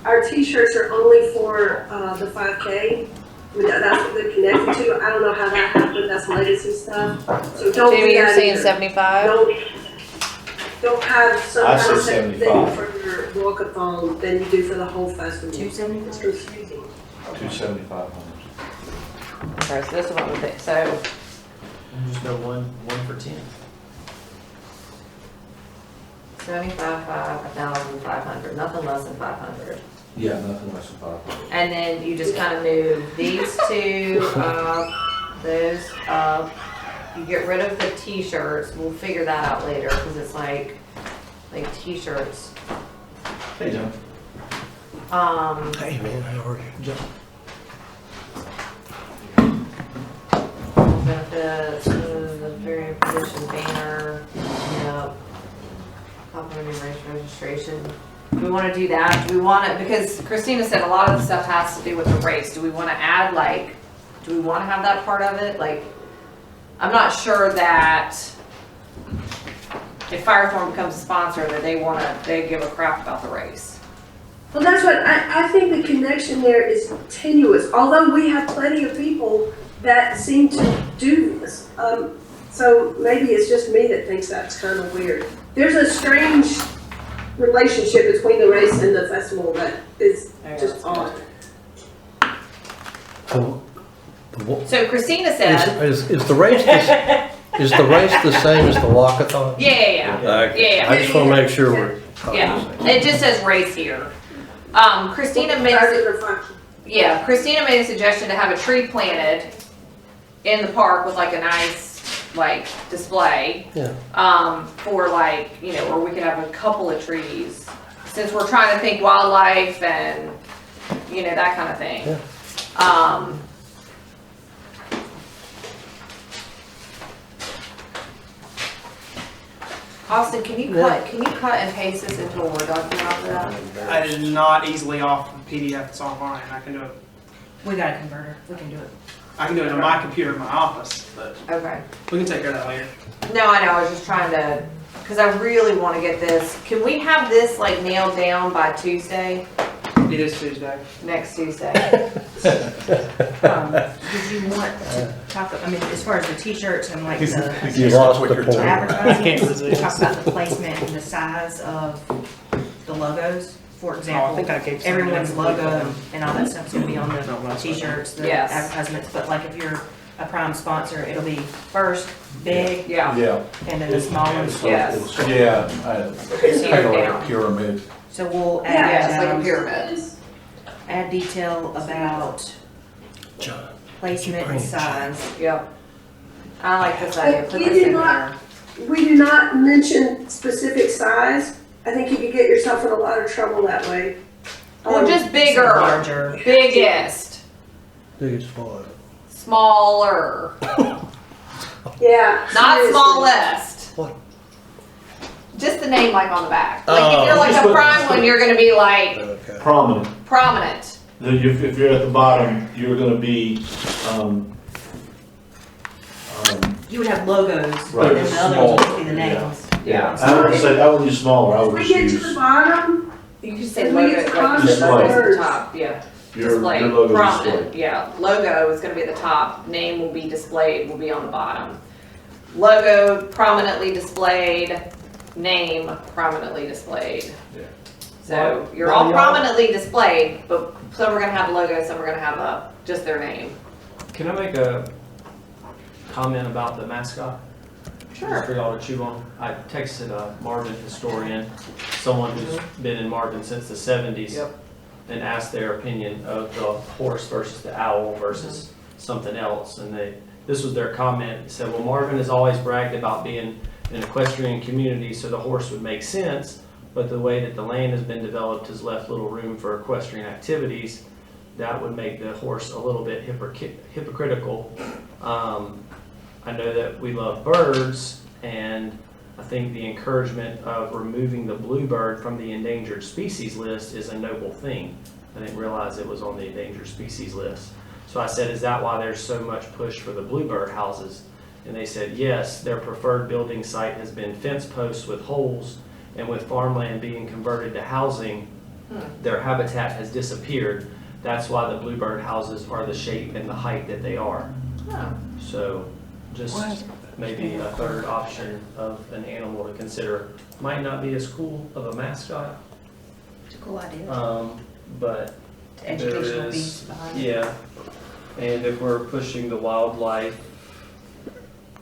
Our t-shirts are only for the 5K. I mean, that's what they're connected to. I don't know how that happened. That's legacy stuff. So don't do Jamie, you're that saying either. 75? Don't have some I kind said of thing 75. for your walkathon than you do for the whole festival. 275? It's confusing. 275. Okay, so this is what we think, so, Just go one for 10. 75, 1,500, nothing less than 500. Yeah, nothing less than 500. And then you just kind of move these two up, those up. You get rid of the t-shirts, we'll figure that out later, because it's like t-shirts. Hey, John. Hey, man, how are you? Benefits, the very position banner, yep. Complimentary race registration. Do we want to do that? Do we want to, because Christina said a lot of the stuff has to do with the race. Do we want to add do we want to have that part of it? Like, I'm not sure that if Firethorn becomes a sponsor that they give a crap about the race. Well, that's what, I think the connection there is tenuous, although we have plenty of people that seem to do this. So maybe it's just me that thinks that's kind of weird. There's a strange relationship between the race and the festival that is just odd. So Christina said, Is the race the same as the walkathon? yeah. Yeah. I just wanna make sure we're. Yeah, it just says race here. Christina made Christina made a suggestion to have a tree planted in the park with like a nice display. Yeah. For where we could have a couple of trees, since we're trying to think wildlife and that kind of thing. Yeah. Austin, can you cut and paste this into a Word document after that? I did not easily off the PDF. It's online. I can do it. We got a converter, we can do it. I can do it on my computer in my office, but Okay. we can take care of that later. No, I know, I was just trying to, because I really want to get this. Can we have this nailed down by Tuesday, It is Tuesday. next Tuesday? Did you want to talk, I mean, as far as the t-shirts and like the You lost the point. advertising, Can't resist. talk about the placement and the size of the logos. For Oh, I example, think I gave some everyone's to logo and all that stuff's gonna be on No, the that's fine. t-shirts, the Yes. advertisements, but like if you're a prime sponsor, it'll be first, big, Yeah. Yeah. and then the small ones. Yes. Yeah, Tear kind of like down. a pyramid. So we'll Yes, like a add, pyramid. add detail about John. placement and size. Yep. I like this idea, put You this did in not- there. We do not mention specific size. I think you could get yourself in a lot of trouble that way. Or just bigger, Larger. biggest, Biggest one. smaller, Yeah. not seriously. smallest. What? Just the name on the back. Like if Oh. you're Just a put- prime one, you're gonna be Okay. Prominent. prominent. If you're at the bottom, you're gonna be, You would have logos, Right, and then the other ones would be the small, yeah. names. Yeah. I wouldn't say, I wouldn't use smaller, I If would we just get to the use bottom, You could say If we logo, get to like prominent, Display. logo's at the words. top, yeah. your Display, logo prominent, display. yeah. Logo is gonna be at the top, name will be displayed, will be on the bottom. Logo prominently displayed, name prominently displayed. Yeah. So you're all prominently displayed, but some are gonna have a logo, some are gonna have just their name. Can I make a comment about the mascot? Just for y'all to chew on. I texted a Marvin historian, someone who's been in Marvin since the 70s. Yep. And asked their opinion of the horse versus the owl versus something else. And this was their comment. It said, well, Marvin has always bragged about being an equestrian community, so the horse would make sense. But the way that the land has been developed has left little room for equestrian activities. That would make the horse a little bit hypocritical. I know that we love birds, and I think the encouragement of removing the bluebird from the endangered species list is a noble thing. I didn't realize it was on the endangered species list. So I said, is that why there's so much push for the bluebird houses? And they said, yes, their preferred building site has been fence posts with holes, and with farmland being converted to housing, their habitat has disappeared. That's why the bluebird houses are the shape and the height that they are. Oh. So just maybe a third option of an animal to consider. Might not be as cool of a mascot, It's a cool idea. but The educational there piece is, behind it. yeah. And if we're pushing the wildlife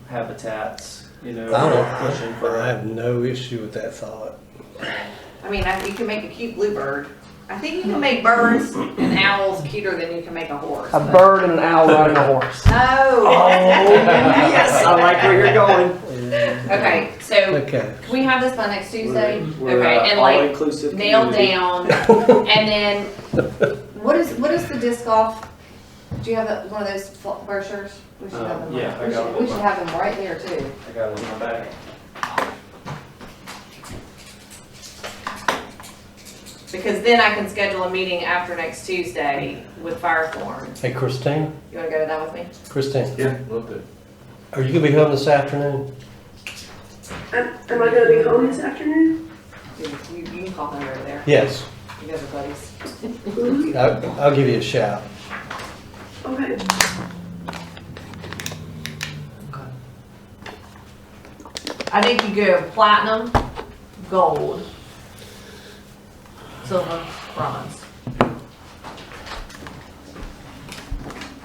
habitats, you know, we're pushing for I have no issue with that thought. I mean, you can make a cute bluebird. I think you can make birds and owls cuter than you can make a horse. A but- bird and an owl riding a horse. No. yes, I like where you're going. Okay, so Okay. can we have this by next Tuesday? We're, Okay, and all like inclusive nail community. down, and then what is the disc golf? Do you have one of those brochures? We should have them. Yeah, I we got should, one. we should have them right there too. I got it in my bag. Because then I can schedule a meeting after next Tuesday with Firethorn. Hey, Christine? You wanna go to that with me? Christine, Yeah, love it. are you gonna be home this afternoon? Am I gonna be home this afternoon? You can call him over there. Yes. You guys are buddies. Mhm. I'll give you a shout. Okay. I think you go platinum, gold, silver, bronze.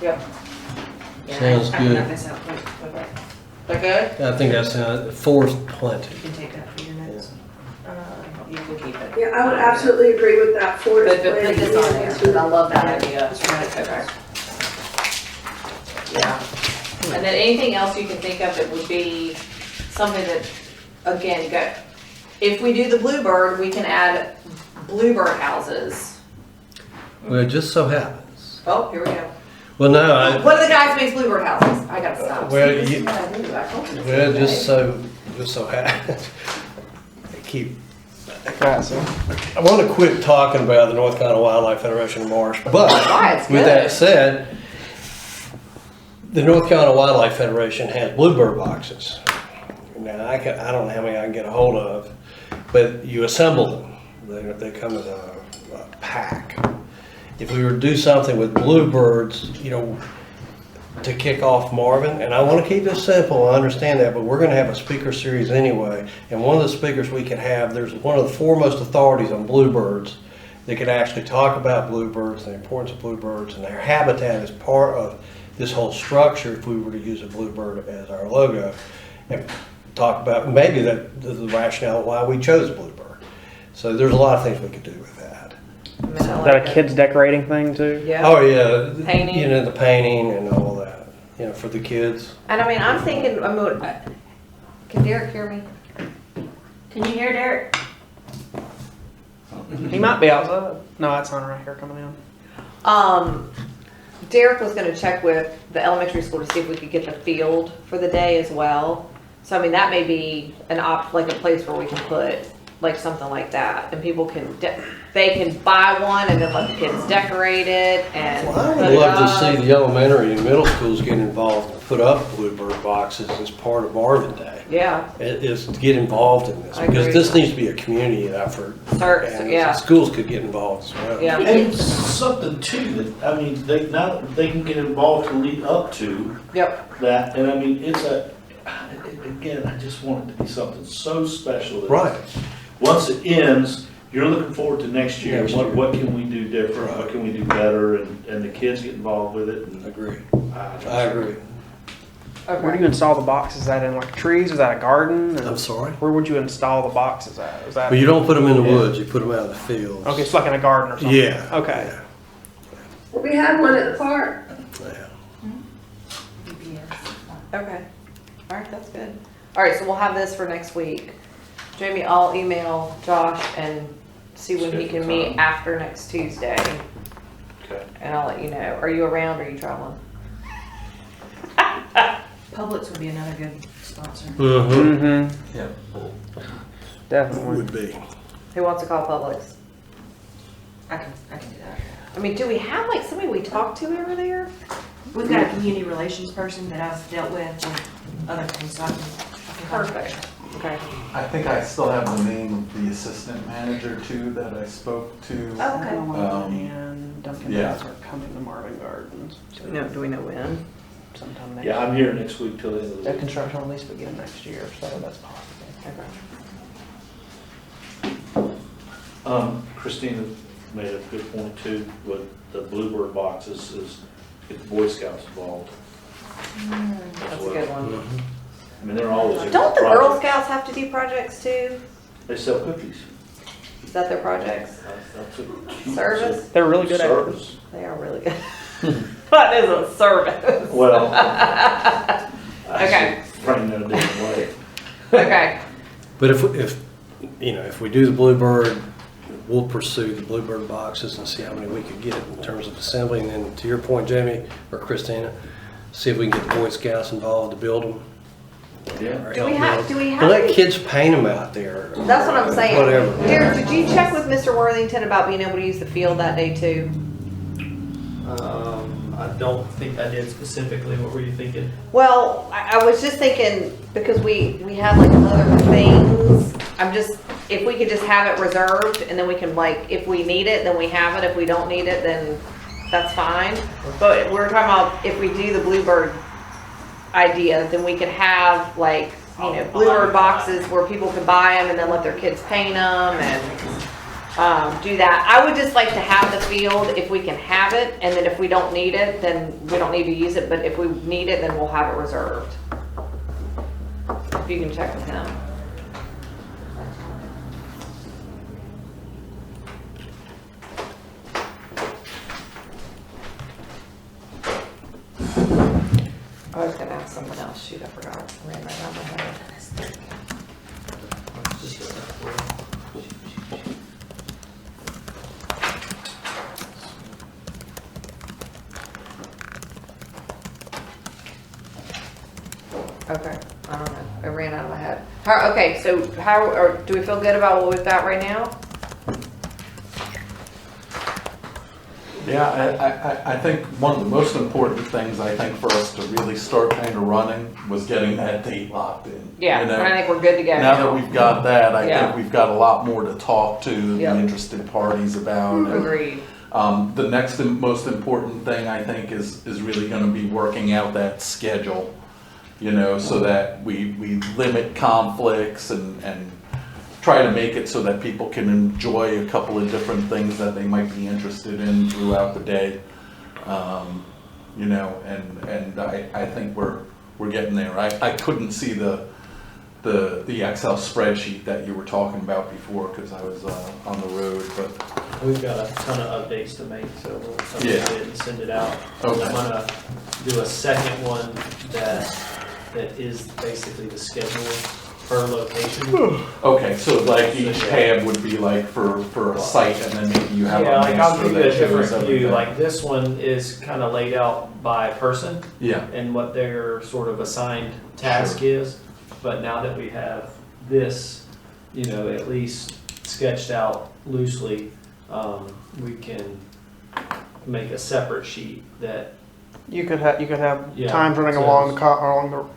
Yep. Sounds I good. knocked this out quick. Okay. They're good? I think that sounds, four's plenty. You can take that for your notes. You can keep it. Yeah, I would absolutely agree with that forest But put plan. this on there, because I love that idea. That's right. Okay. Yeah. And then anything else you can think of that would be something that, again, if we do the bluebird, we can add bluebird houses. Well, it just so happens. Oh, here we go. Well, no, One of the guys makes bluebird houses. I gotta stop. Well, See, this you- is what I do. I told you this well, the just other day. so happens. Keep, Right, I want to quit talking about the North Carolina Wildlife Federation Marsh, but Why? It's with good. that said, the North Carolina Wildlife Federation has bluebird boxes. Now, I don't know how many I can get a hold of, but you assemble them. They come as a pack. If we were to do something with bluebirds, you know, to kick off Marvin, and I want to keep this simple, I understand that, but we're going to have a speaker series anyway, and one of the speakers we could have, there's one of the foremost authorities on bluebirds that could actually talk about bluebirds, the importance of bluebirds, and their habitat as part of this whole structure if we were to use a bluebird as our logo, and talk about maybe the rationale why we chose bluebird. So there's a lot of things we could do with that. I mean, I Is like that a kids decorating thing too? Yeah. Oh yeah, Painting. You know, the painting and all that. You know, for the kids. And I mean, I'm thinking, can Derek hear me? Can you hear Derek? He might be outside. No, that's not right here coming in. Derek was gonna check with the elementary school to see if we could get the field for the day as well. So I mean, that may be like a place where we can put like something like that, and people can, they can buy one and then let the kids decorate it and Well, I put would it love to up. see the elementary and middle schools get involved and put up bluebird boxes as part of Marvin Day. Yeah, It is to get involved in this I because agree. this needs to be a community effort. And yeah. schools could get involved as well. yeah. And something too, that, I mean, they can get involved to lead up to Yep, that, and I mean, again, I just want it to be something so special. that Right. Once it ends, you're looking forward to next year. Next year. What can we do different? Right. What can we do better? And the kids get involved with it. And Agree. I I agree. Where do okay. you install the boxes? Is that in like trees? Is that a garden? I'm sorry. Where would you install the boxes at? Is that But you don't put them in the Yeah. woods, you put them out in the fields. okay? It's like in a garden or something. Yeah. Okay. Yeah. We had one at the park. Yeah. Okay. All right, that's good. All right, so we'll have this for next week. Jamie, I'll email Josh and see when he can meet after next Tuesday, Okay. and I'll let you know. Are you around or are you traveling? Publix would be another good sponsor. Mm-hmm. Mm-hmm. Yeah. Definitely. Would be. Who wants to call Publix? I can do that. I mean, do we have like somebody we talk to over there? We've got a community relations person that I've dealt with other things, so I can. Perfect. Okay. I think I still have the name of the assistant manager too that I spoke to. Oh, okay. And Dunkin' yeah. Donuts are coming to Marvin Gardens Do we know when? sometime next Yeah, I'm here next week till the end of the The week. construction release begin next year, so that's possible. Christina made a good point too, with the Bluebird boxes is get the Boy Scouts involved. That's a good one. I mean, they're always. doing Don't the Girl projects. Scouts have to do projects too? They sell cookies. Is that their projects? That's a Service? They're really good at it. Service. They are really good. What is a service? Well. Okay. Frame it a different way. Okay. But if if we do the Bluebird, we'll pursue the Bluebird boxes and see how many we could get in terms of assembly. And then to your point, Jamie or Christina, see if we can get the Boy Scouts involved to build them. Yeah. or Do we help have, build. do we have? Well, let any- kids paint them out there. That's what I'm saying. Whatever. Derek, did you check with Mr. Worthington about being able to use the field that day too? I don't think I did specifically. What were you thinking? Well, I was just thinking, because we had like other things, if we could just have it reserved, and then we can like, if we need it, then we have it, if we don't need it, then that's fine. But we're talking about, if we do the Bluebird idea, then we could have like, Bluebird boxes where people can buy them and then let their kids paint them and do that. I would just like to have the field if we can have it, and then if we don't need it, then we don't need to use it, but if we need it, then we'll have it reserved. If you can check with him. I was gonna ask someone else, shoot, I forgot, I ran right out of my head. Okay, I don't know, it ran out of my head. Okay, so do we feel good about what we've got right now? Yeah, I think one of the most important things, I think, for us to really start kind of running was getting that date locked in. Yeah, you know? and I think we're good to go Now that we've got that, I Yeah. think we've got a lot more to talk to the Yep. interested parties about. and, Agreed. The next and most important thing, I think, is really gonna be working out that schedule, so that we limit conflicts and try to make it so that people can enjoy a couple of different things that they might be interested in throughout the day. And I think we're getting there. I couldn't see the Excel spreadsheet that you were talking about before because I was on the road, but We've got a ton of updates to make, so we'll Yeah. update it and send it out. Okay. I'm gonna do a second one that is basically the schedule per location. okay, so like each tab would be like for a site and then maybe you have Yeah, a like I'll master give you a that shows different view, everything. like this one is kind of laid out by person Yeah, and what their sort of assigned task is. But now that we have this, at least sketched out loosely, we can make a separate sheet that, You could have Yeah, times running so along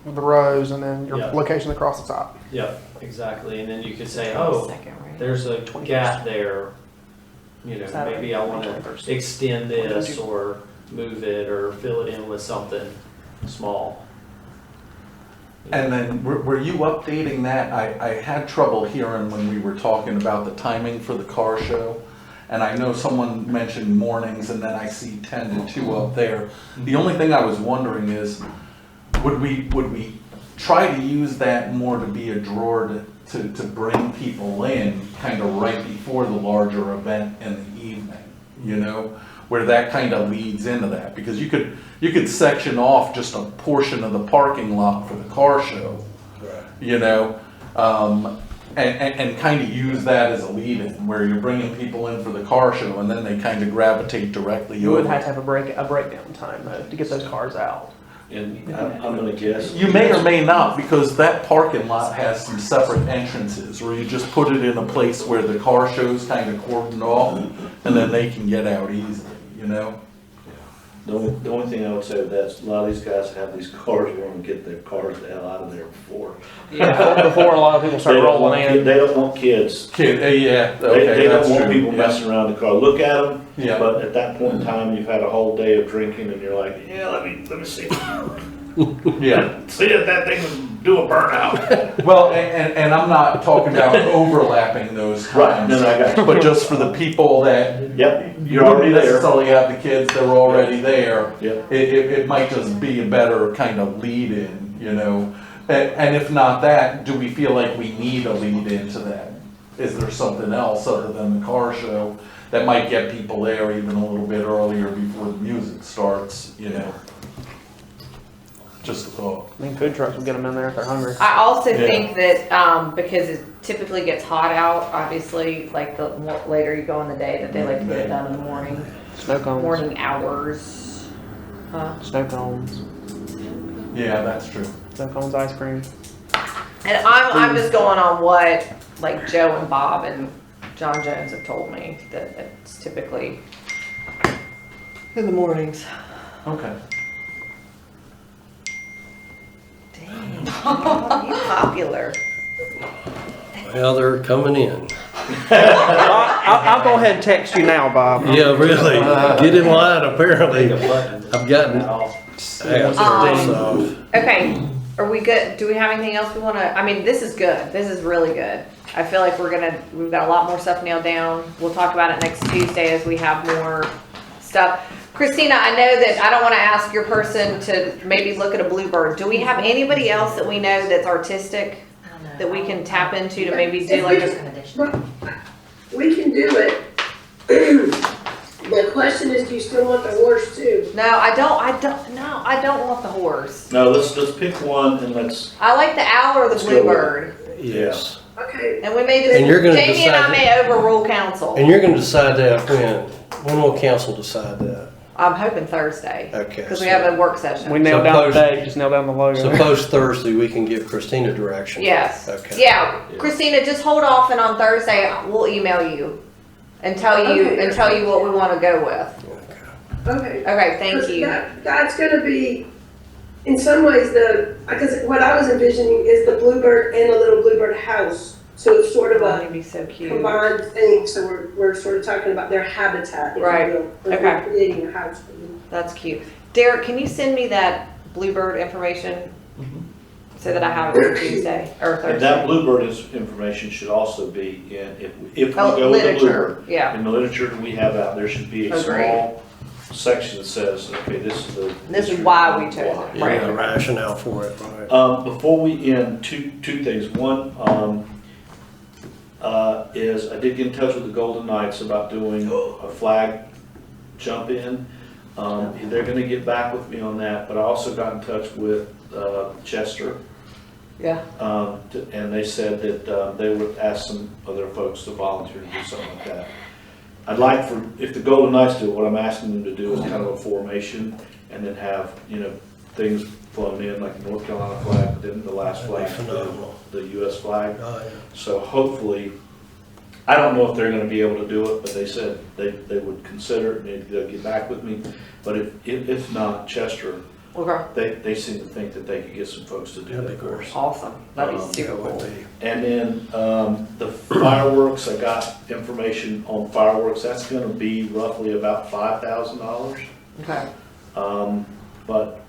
the rows, and then your Yeah. location across the top. yeah, exactly, and then you could say, Oh, oh, second, right? there's a gap there, Saturday, maybe I wanna 21st. extend this or move it or fill it in with something small. and then were you updating that? I had trouble hearing when we were talking about the timing for the car show. And I know someone mentioned mornings and then I see 10 to 2 up there. The only thing I was wondering is, would we try to use that more to be a drawer to bring people in kind of right before the larger event in the evening, where that kind of leads into that? Because you could section off just a portion of the parking lot for the car show, and kind of use that as a lead-in, where you're bringing people in for the car show and then they kind of gravitate directly You would over. have to have a breakdown time though to get those cars out. And I'm gonna guess. You may or may not, because that parking lot has some separate entrances, where you just put it in a place where the car show's kind of cordoned off, and then they can get out easily, you know? The only thing I would say with that is a lot of these guys have these cars, want to get their cars the hell out of there before. Before a lot of people start rolling in. They don't want kids. Yeah, They okay, don't that's want true. people Yeah. messing around the car. Look at them, Yeah. but at that point in time, you've had a whole day of drinking and you're like, yeah, let me see. Yeah. See if that thing can do a burnout. Well, and I'm not talking about overlapping those Right, times. no, I got you. But just for the people that Yep, you you're already wouldn't there. necessarily have the kids that are already there. Yep. It might just be a better kind of lead-in, you know? And if not that, do we feel like we need a lead-in to that? Is there something else other than the car show that might get people there even a little bit earlier before the music starts, you know? Just a thought. I mean, food trucks will get them in there if they're hungry. I also Yeah. think that, because it typically gets hot out, obviously, like the more later you go in the day, that they like to get it done in the Snow cones. morning hours. Huh? Snow cones. Yeah, that's true. Snow cones ice cream. And I'm just going on what, like, Joe and Bob and John Jones have told me, that it's typically in the mornings. Okay. Dang, you popular. Well, they're coming in. I'll go ahead and text you now, Bob. Yeah, really. Get in line, apparently. I've gotten off. Okay, are we good? Do we have anything else we want to, I mean, this is good. This is really good. I feel like we've got a lot more stuff nailed down. We'll talk about it next Tuesday as we have more stuff. Christina, I know that I don't want to ask your person to maybe look at a bluebird. Do we have anybody else that we know that's artistic that we can tap into to maybe do like a, We can do it. The question is, do you still want the horse too? no, I don't want the horse. No, let's pick one and let's, I like the owl or the Let's go with bluebird. Yes. Okay, And we may just, And you're gonna Jamie and I decide may overrule council. And you're gonna decide that when? When will council decide that? I'm hoping Thursday. Okay. Because we have a work session. We nailed down the Suppose- date, just nail down the logo. Suppose Thursday we can give Christina direction. Yes. Okay. Yeah, Christina, just hold off and on Thursday, we'll email you and tell you, Okay. what we want to go with. okay. Okay, thank 'Cause you. That's gonna be, in some ways, because what I was envisioning is the bluebird and a little bluebird house. So it's sort of Oh, a that'd be so cute. combined thing, so we're sort of talking about their habitat, if you Right. will. But Okay. we're creating a house for them. That's cute. Derek, can you send me that bluebird information? So that I have it for Tuesday or and that Thursday? bluebird information should also be in, if we Oh, go with the literature, bluebird. yeah. In the literature that we have out, there should be a Agreed. small section that says, okay, this is the. This is why we chose it. Why. Yeah, rationale for it, right. Before we end, two things. One, is I did get in touch with the Golden Knights about doing a flag jump in. They're gonna get back with me on that, but I also got in touch with, Chester. Yeah. And they said that, they would ask some other folks to volunteer to do something like that. I'd like for, if the Golden Knights do it, what I'm asking them to do is kind of a formation and then have, things flown in, like the North Carolina flag, but then the last flag, Phenomenal. the US flag. Oh, yeah. So hopefully, I don't know if they're gonna be able to do it, but they said they would consider it, maybe they'll get back with me. But if not, Chester, Okay, they seem to think that they could get some folks to do That'd that be for great. us. awesome. That'd be super That would cool. be. And then, the fireworks, I got information on fireworks, that's gonna be roughly about $5,000. Okay, But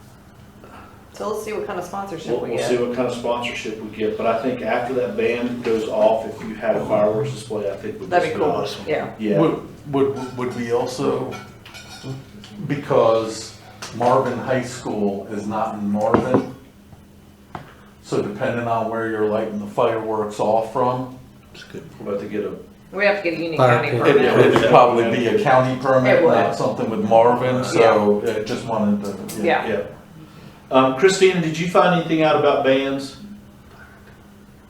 so let's see what kind of sponsorship we we'll see get. what kind of sponsorship we get, but I think after that band goes off, if you had a fireworks display, I think would be That'd be cool, awesome. yeah. Yeah, Would we also, because Marvin High School is not in Marvin, so depending on where you're lighting the fireworks off from, It's good. we're about to get a, We have to get a Union Fire County pit. permit. it would probably be a county permit, It would. not something with Marvin, so just wanted to. Yeah. yeah. Christina, did you find anything out about bands?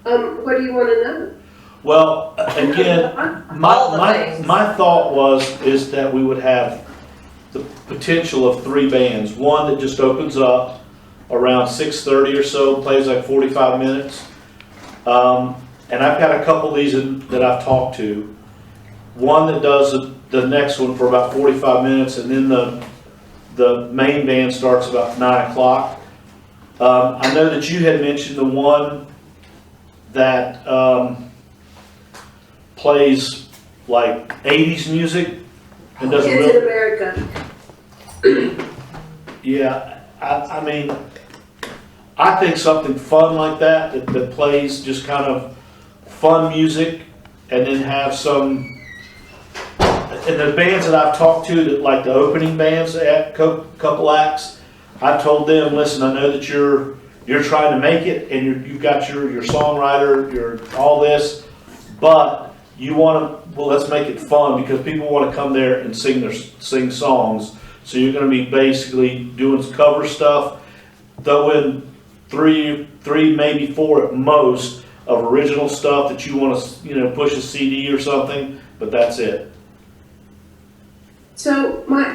What do you wanna know? Well, again, All the my things. thought is that we would have the potential of 3 bands. One that just opens up, around 6:30 or so, plays like 45 minutes. And I've got a couple of these that I've talked to. One that does the next one for about 45 minutes, and then the main band starts about 9 o'clock. I know that you had mentioned the one that plays like 80s music and does Kids in America. yeah, I mean, I think something fun like that plays just kind of fun music, and then have some. And the bands that I've talked to, that like the opening bands at couple acts, I've told them, listen, I know that you're trying to make it, and you've got your songwriter, your all this, but you want to, well, let's make it fun, because people want to come there and sing songs. So you're going to be basically doing some cover stuff, throw in three, maybe four at most of original stuff that you want to, push a CD or something, but that's it. So my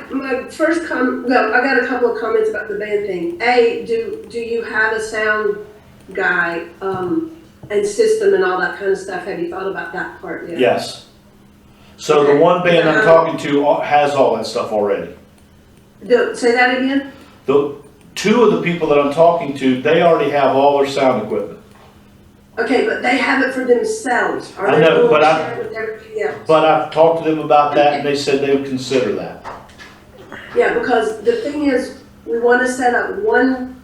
first well, I got a couple of comments about the band thing. A, do you have a sound guy and system and all that kind of stuff? Have you thought about that part yet? Yes. So the one band I'm talking to has all that stuff already. Say that again? The two of the people that I'm talking to, they already have all their sound equipment. Okay, but they have it for themselves. Are I they know, willing but to I- share it with everybody else? But I've talked to them about that, and they said they would consider that. Yeah, because the thing is, we want to set up one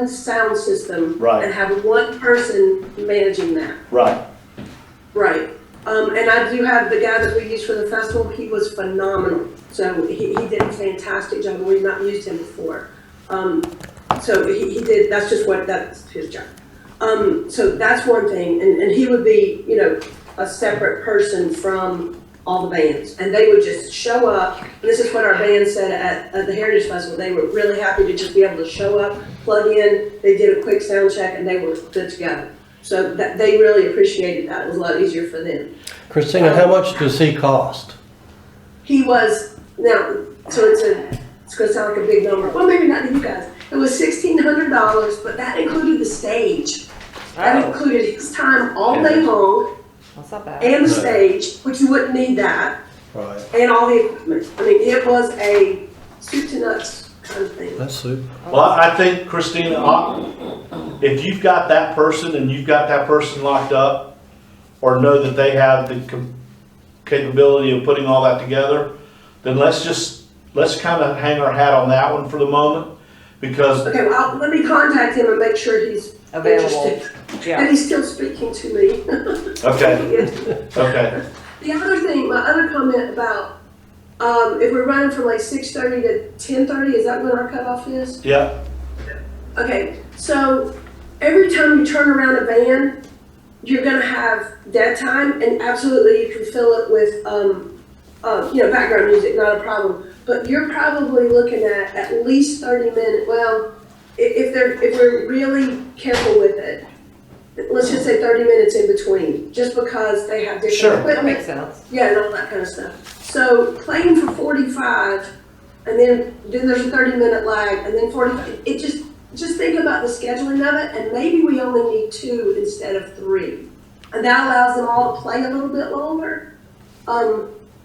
sound system. Right. And have one person managing that. Right. Right. And I do have the guy that we used for the festival. He was phenomenal. So he did a fantastic job. We've not used him before. So he did, that's his job. So that's one thing. And he would be, a separate person from all the bands. And they would just show up. And this is what our band said at the Heritage Festival. They were really happy to just be able to show up, plug in. They did a quick sound check, and they were good to go. So that they really appreciated that. It was a lot easier for them. Christina, how much does he cost? He was, so it's gonna sound like a big number. Well, maybe not to you guys. It was $1,600, but that included the stage. That included his time all day long That's not bad. and the stage, which you wouldn't need that, Right, and all the equipment. I mean, it was a soup to nuts kind of thing. that's super. Well, I think, Christina, if you've got that person and you've got that person locked up, or know that they have the capability of putting all that together, then let's kind of hang our hat on that one for the moment, because Okay, well, let me contact him and make sure he's Available. interested. Yeah. And he's still speaking to me. okay, okay, The other thing, my other comment about, if we're running from like 6:30 to 10:30, is that when our cutoff is? yeah, Okay, so every time you turn around a van, you're gonna have dead time, and absolutely you can fill it with, background music, not a problem. But you're probably looking at least 30 minutes, well, if we're really careful with it, let's just say 30 minutes in between, just because they have different Sure. That equipment. makes sense. Yeah, and all that kind of stuff. So playing for 45, and then there's a 30-minute lag, and then 45, it just think about the scheduling of it, and maybe we only need 2 instead of 3. And that allows them all to play a little bit longer.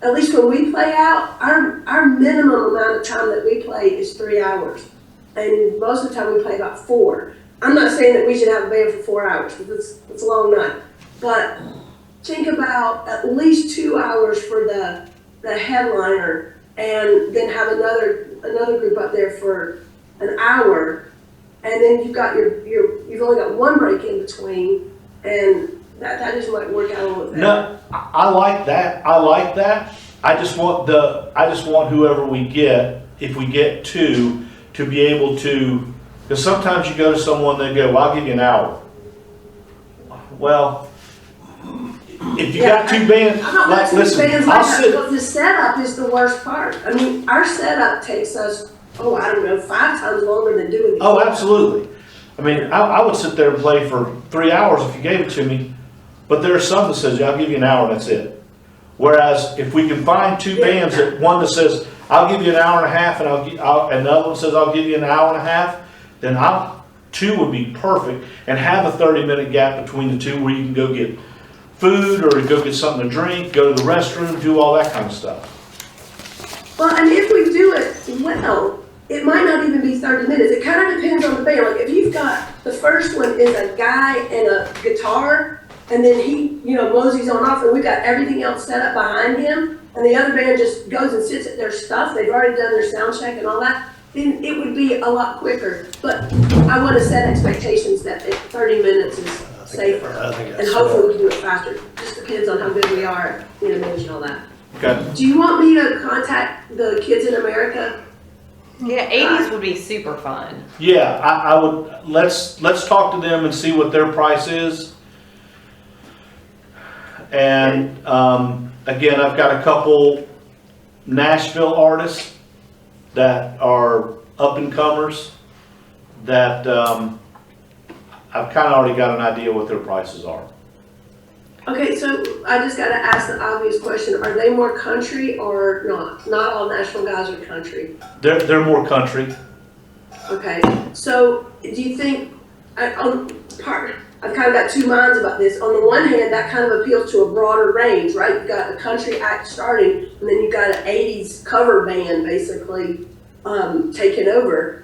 At least when we play out, our minimum amount of time that we play is 3 hours. And most of the time we play about 4. I'm not saying that we should have a band for 4 hours, because it's a long night. But think about at least 2 hours for the headliner, and then have another group up there for an hour, and then you've only got 1 break in between, and that just might work out a little bit. no, I like that, I just want whoever we get, if we get 2, to be able to, because sometimes you go to someone, they go, well, I'll give you an hour. Well, if you got 2 bands, I'm not like, letting these listen, bands I'll like that, sit, because the setup is the worst part. I mean, our setup takes us, 5 times longer than doing the. oh, absolutely. I mean, I would sit there and play for 3 hours if you gave it to me, but there are some that says, I'll give you an hour, and that's it. Whereas if we can find 2 bands, one that says, I'll give you an hour and a half, and the other one says, I'll give you an hour and a half, then two would be perfect, and have a 30-minute gap between the two where you can go get food or go get something to drink, go to the restroom, do all that kind of stuff. Well, and if we do it well, it might not even be 30 minutes. It kind of depends on the band. Like if you've got, the first one is a guy and a guitar, and then he, moseys on off, and we've got everything else set up behind him, and the other band just goes and sits at their stuff. They've already done their sound check and all that. Then it would be a lot quicker. But I want to set expectations that 30 minutes is safer. And hopefully we can do it faster. Just depends on how good we are at managing all that. Okay. Do you want me to contact the Kids in America? Yeah, 80s would be super fun. Yeah, I would, let's talk to them and see what their price is. And, again, I've got a couple Nashville artists that are up and comers that, I've kind of already got an idea what their prices are. Okay, so I just gotta ask the obvious question. Are they more country or not? Not all Nashville guys are country. They're more country. Okay, so do you think, I've kind of got two minds about this. On the one hand, that kind of appeals to a broader range, right? You've got a country act starting, and then you've got an 80s cover band basically taking over.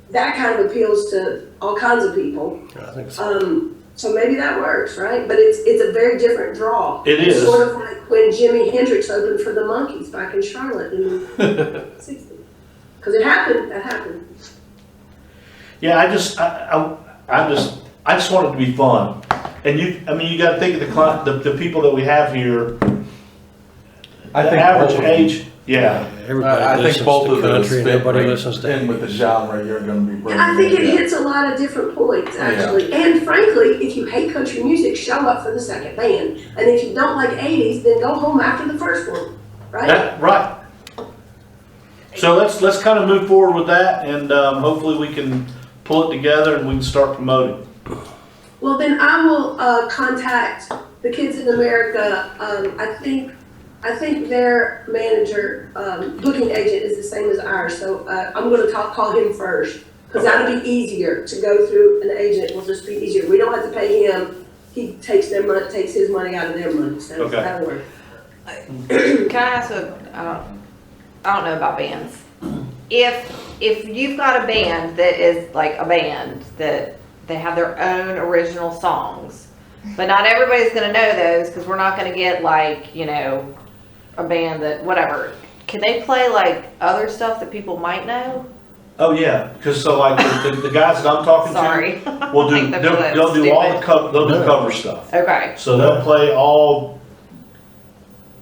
That kind of appeals to all kinds of people. I think so. So maybe that works, right? But it's a very different draw. It It's is. sort of like when Jimi Hendrix opened for the Monkees back in Charlotte in the 60s. Because it happened, that happened. Yeah, I just want it to be fun. And you got to think of the people that we have here. I The think average both of age, yeah. Everybody I think listens both to of those country, fit nobody right listens to in with the genre you're going to be bringing. I think it in. hits a lot of different points, actually. And frankly, if you hate country music, show up for the second band. And if you don't like 80s, then go home after the first one, right? Right. So let's kind of move forward with that, and hopefully we can pull it together and we can start promoting. Well, then I will contact the Kids in America. I think their manager, booking agent is the same as ours, so I'm gonna call him first. Because that'll be easier to go through an agent, will just be easier. We don't have to pay him, he takes his money out of their money, so Okay. that'll work. Can I ask I don't know about bands. If you've got a band that is like a band that they have their own original songs, but not everybody's gonna know those because we're not gonna get like, a band that, whatever. Can they play like other stuff that people might know? Oh yeah, because so like the guys that I'm talking Sorry. to will do Make them feel they'll do all the stupid. they'll do cover stuff. Okay. So they'll play all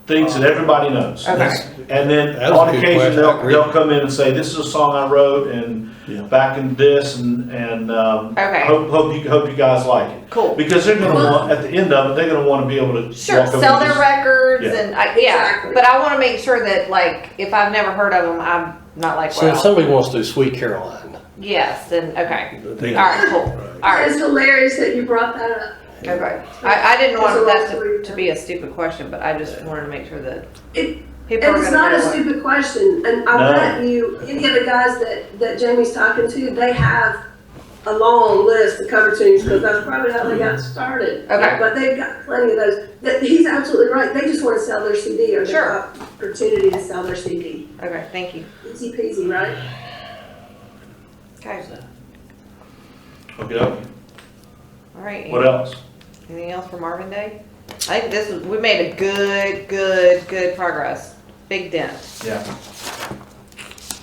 things that everybody knows. Okay. And then That was on a good occasion question. I agree. they'll come in and say, "This is a song I wrote and Yeah. back in this and Okay. hope you guys like it." Cool. Because they're gonna want at the end of it they're gonna want to be able to Sure, walk over sell and their just- records Yeah. and Exactly. but I want to make sure that like if I've never heard of them, I'm not like So if somebody wants to do Sweet Caroline, yes, then okay, they- all right, cool, all right, It's hilarious that you brought that up. okay. I didn't want There's a that lot to be a stupid question, but I just wanted to make sure that It- people And are it's going to not know a what. stupid question, and I No. bet you, any of the guys that Jamie's talking to, they have a long list of cover tunes, because that's probably how they got started. Okay. But they've got plenty of those. He's absolutely right, they just wanna sell their CD, or Sure. the opportunity to sell their CD. Okay, thank you. Easy peasy, right? Okay, Okay. all right. What else? Anything else for Marvin Day? I think we made a good progress. Big dent. Yeah.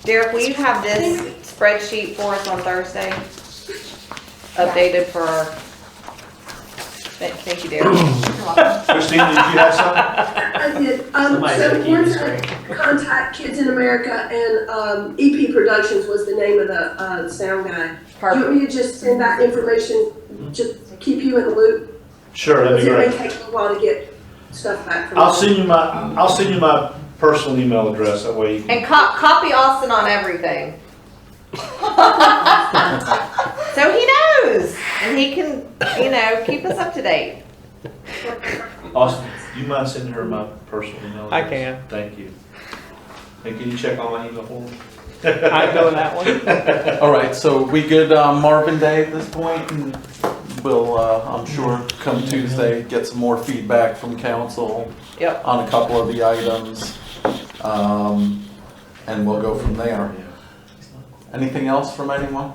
Derek, will you have this spreadsheet for us on Thursday? Updated for our, thank you, Derek. Christine, did you have something? I did, Somebody so said keep once it I straight. contact Kids in America, and EP Productions was the name of the sound guy. Do you Perfect. want me to just send that information, just keep you in the loop? Sure, that'd Because be it may great. take a while to get stuff back from I'll them. send you my personal email address, that way you can. And copy Austin on everything. So he knows, and he can, keep us up to date. Austin, do you mind sending her my personal email I address? can. Thank you. And can you check on my email for me? I'd go with that one. All right, so we good on Marvin Day at this point? And we'll, I'm sure, come Tuesday, get some more feedback from council Yep. on a couple of the items. And we'll go from there. Anything else from anyone?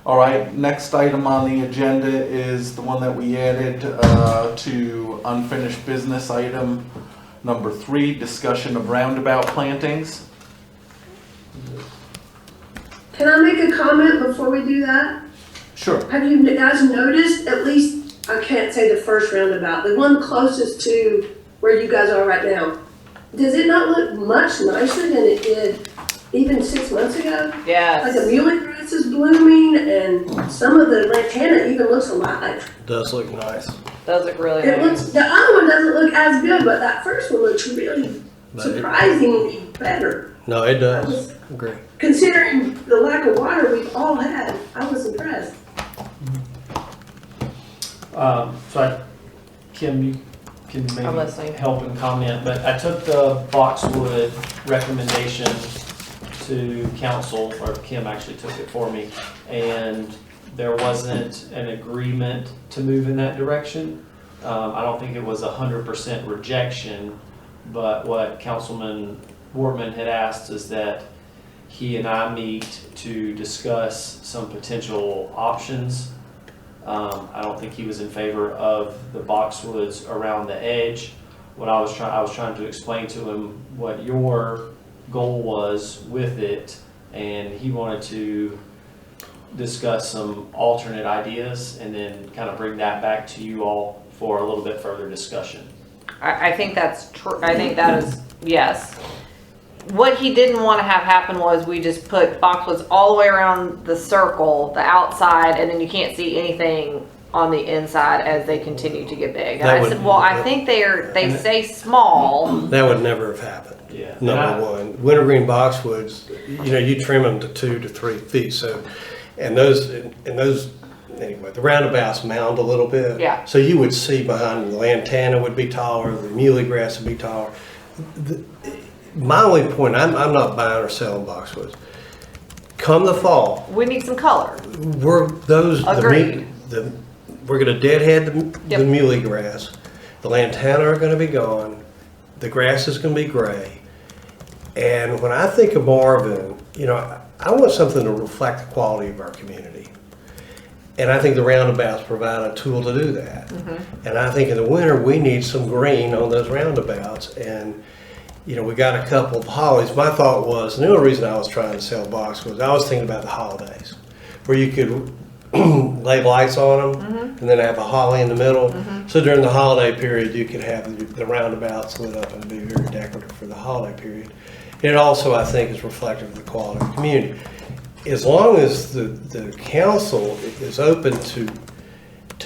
All right, next item on the agenda is the one that we added to unfinished business item number 3, discussion of roundabout plantings. Can I make a comment before we do that? Sure. Have you guys noticed, at least, I can't say the first roundabout, the one closest to where you guys are right now, does it not look much nicer than it did even 6 months ago? Like the Yes. muley grass is blooming and some of the lantana even looks alive. Does look nice. Does look really It nice. looks, the other one doesn't look as good, but that first one looks really But it- surprisingly better. No, it does. Agree. Considering the lack of water we've all had, I was impressed. Kim, you can I'm maybe listening. help and comment, but I took the boxwood recommendation to council, or Kim actually took it for me, and there wasn't an agreement to move in that direction. I don't think it was 100% rejection, but what Councilman Wortman had asked is that he and I meet to discuss some potential options. I don't think he was in favor of the boxwoods around the edge. I was trying to explain to him what your goal was with it, and he wanted to discuss some alternate ideas and then kind of bring that back to you all for a little bit further discussion. I think that's true. I think that is, yes. What he didn't want to have happen was we just put boxwoods all the way around the circle, the outside, and then you can't see anything on the inside as they continue to get big. And That I would- said, well, I think they say small. That would never have happened. Yeah. Number one, wintergreen boxwoods, you trim them to 2 to 3 feet. So, and those anyway, the roundabouts mound a little bit. Yeah. So you would see behind them, the lantana would be taller, the muley grass would be taller. My only point, I'm not buying or selling boxwoods. Come the fall, We need some color. we're Agreed. we're gonna deadhead the Yep. muley grass. The lantana are gonna be gone. The grass is gonna be gray. And when I think of Marvin, I want something to reflect the quality of our community. And I think the roundabouts provide a tool to do that. And I think in the winter, we need some green on those roundabouts. And, we got a couple of hollies. My thought was, and the only reason I was trying to sell box was I was thinking about the holidays, where you could lay lights on them and then have a holly in the middle. So during the holiday period, you could have the roundabouts lit up and be very decorative for the holiday period. It also, I think, is reflective of the quality of the community. As long as the council is open to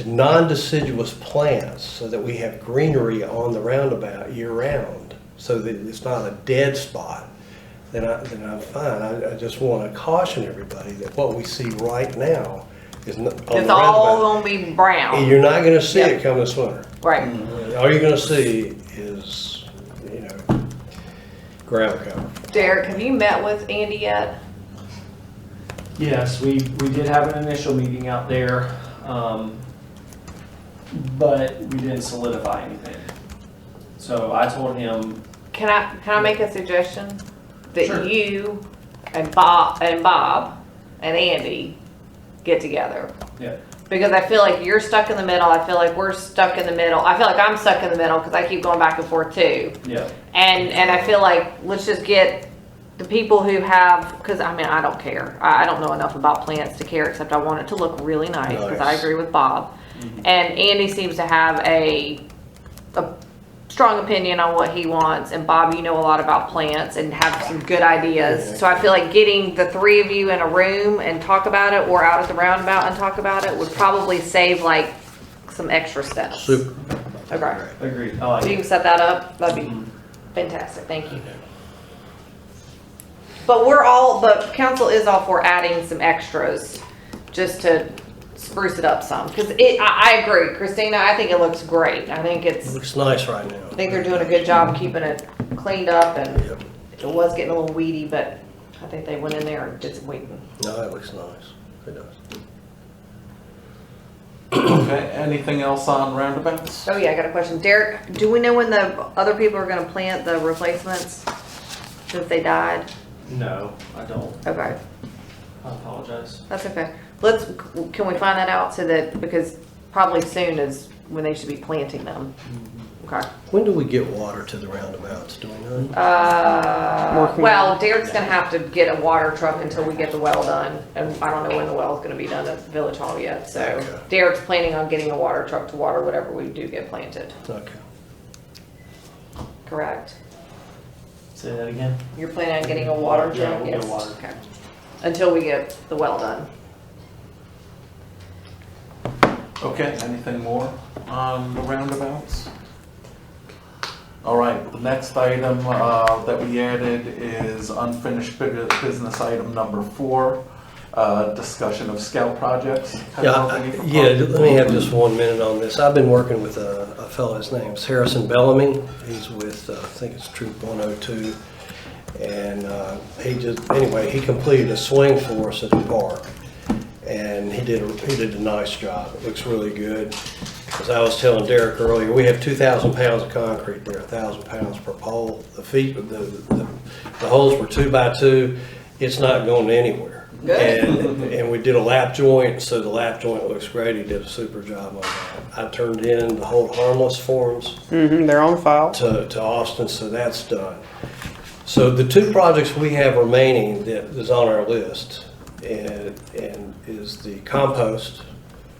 non-deciduous plants so that we have greenery on the roundabout year-round, so that it's not a dead spot, then I'm fine. I just want to caution everybody that what we see right now is not on It's the all roundabout. gonna be brown. You're not going to see Yep. it come this winter. Right. All you're going to see is, ground cover. Derek, have you met with Andy yet? Yes, we did have an initial meeting out there, but we didn't solidify anything. So I told him, Can I make a suggestion? That Sure. you and Bob and Andy get together. yeah, Because I feel like you're stuck in the middle. I feel like we're stuck in the middle. I feel like I'm stuck in the middle because I keep going back and forth too. yeah, And I feel like let's just get the people who have, because I don't care. I don't know enough about plants to care, except I want it to look really nice because I Nice. agree with Bob. And Andy seems to have a strong opinion on what he wants. And Bob, you know a lot about plants and have some good ideas. Yeah. So I feel like getting the three of you in a room and talk about it, or out at the roundabout and talk about it, would probably save like some extra steps. Super. Okay. agreed. I like So you it. can set that up. That'd be fantastic. Thank you. But the council is all for adding some extras just to spruce it up some. Because I agree, Christina, I think it looks great. I think It looks nice right now. they're doing a good job keeping it cleaned up, and Yep. it was getting a little weedy, but I think they went in there and did some weeding. No, it looks nice. It does. Okay, anything else on roundabouts? Oh yeah, I got a question. Derek, do we know when the other people are gonna plant the replacements? Since they died? No, I don't. Okay, I apologize. that's okay. Can we find that out so that, because probably soon is when they should be planting them. Okay. When do we get water to the roundabouts? Do we know? Well, Derek's gonna have to get a water truck until we get the well done, and I don't know when the well's gonna be done at Village Hall yet, so Okay. Derek's planning on getting a water truck to water whatever we do get planted, Okay. correct? Say that again? You're planning on getting a water Yeah, truck? we'll get Yes. water. Okay. Until we get the well done. Okay, anything more on the roundabouts? All right, the next item that we added is unfinished business item number 4, discussion of scout projects. Yeah, let me have just 1 minute on this. I've been working with a fellow, his name's Harrison Bellamy. He's with, I think it's Troop 102. And he completed a swing for us at the park. And he did a nice job. It looks really good. As I was telling Derek earlier, we have 2,000 pounds of concrete there, 1,000 pounds per pole. The holes were 2 by 2. It's not going anywhere. Good. And we did a lap joint, so the lap joint looks great. He did a super job on that. I turned in the hold harmless forms They're on file. to Austin, so that's done. So the 2 projects we have remaining that is on our list and is the compost.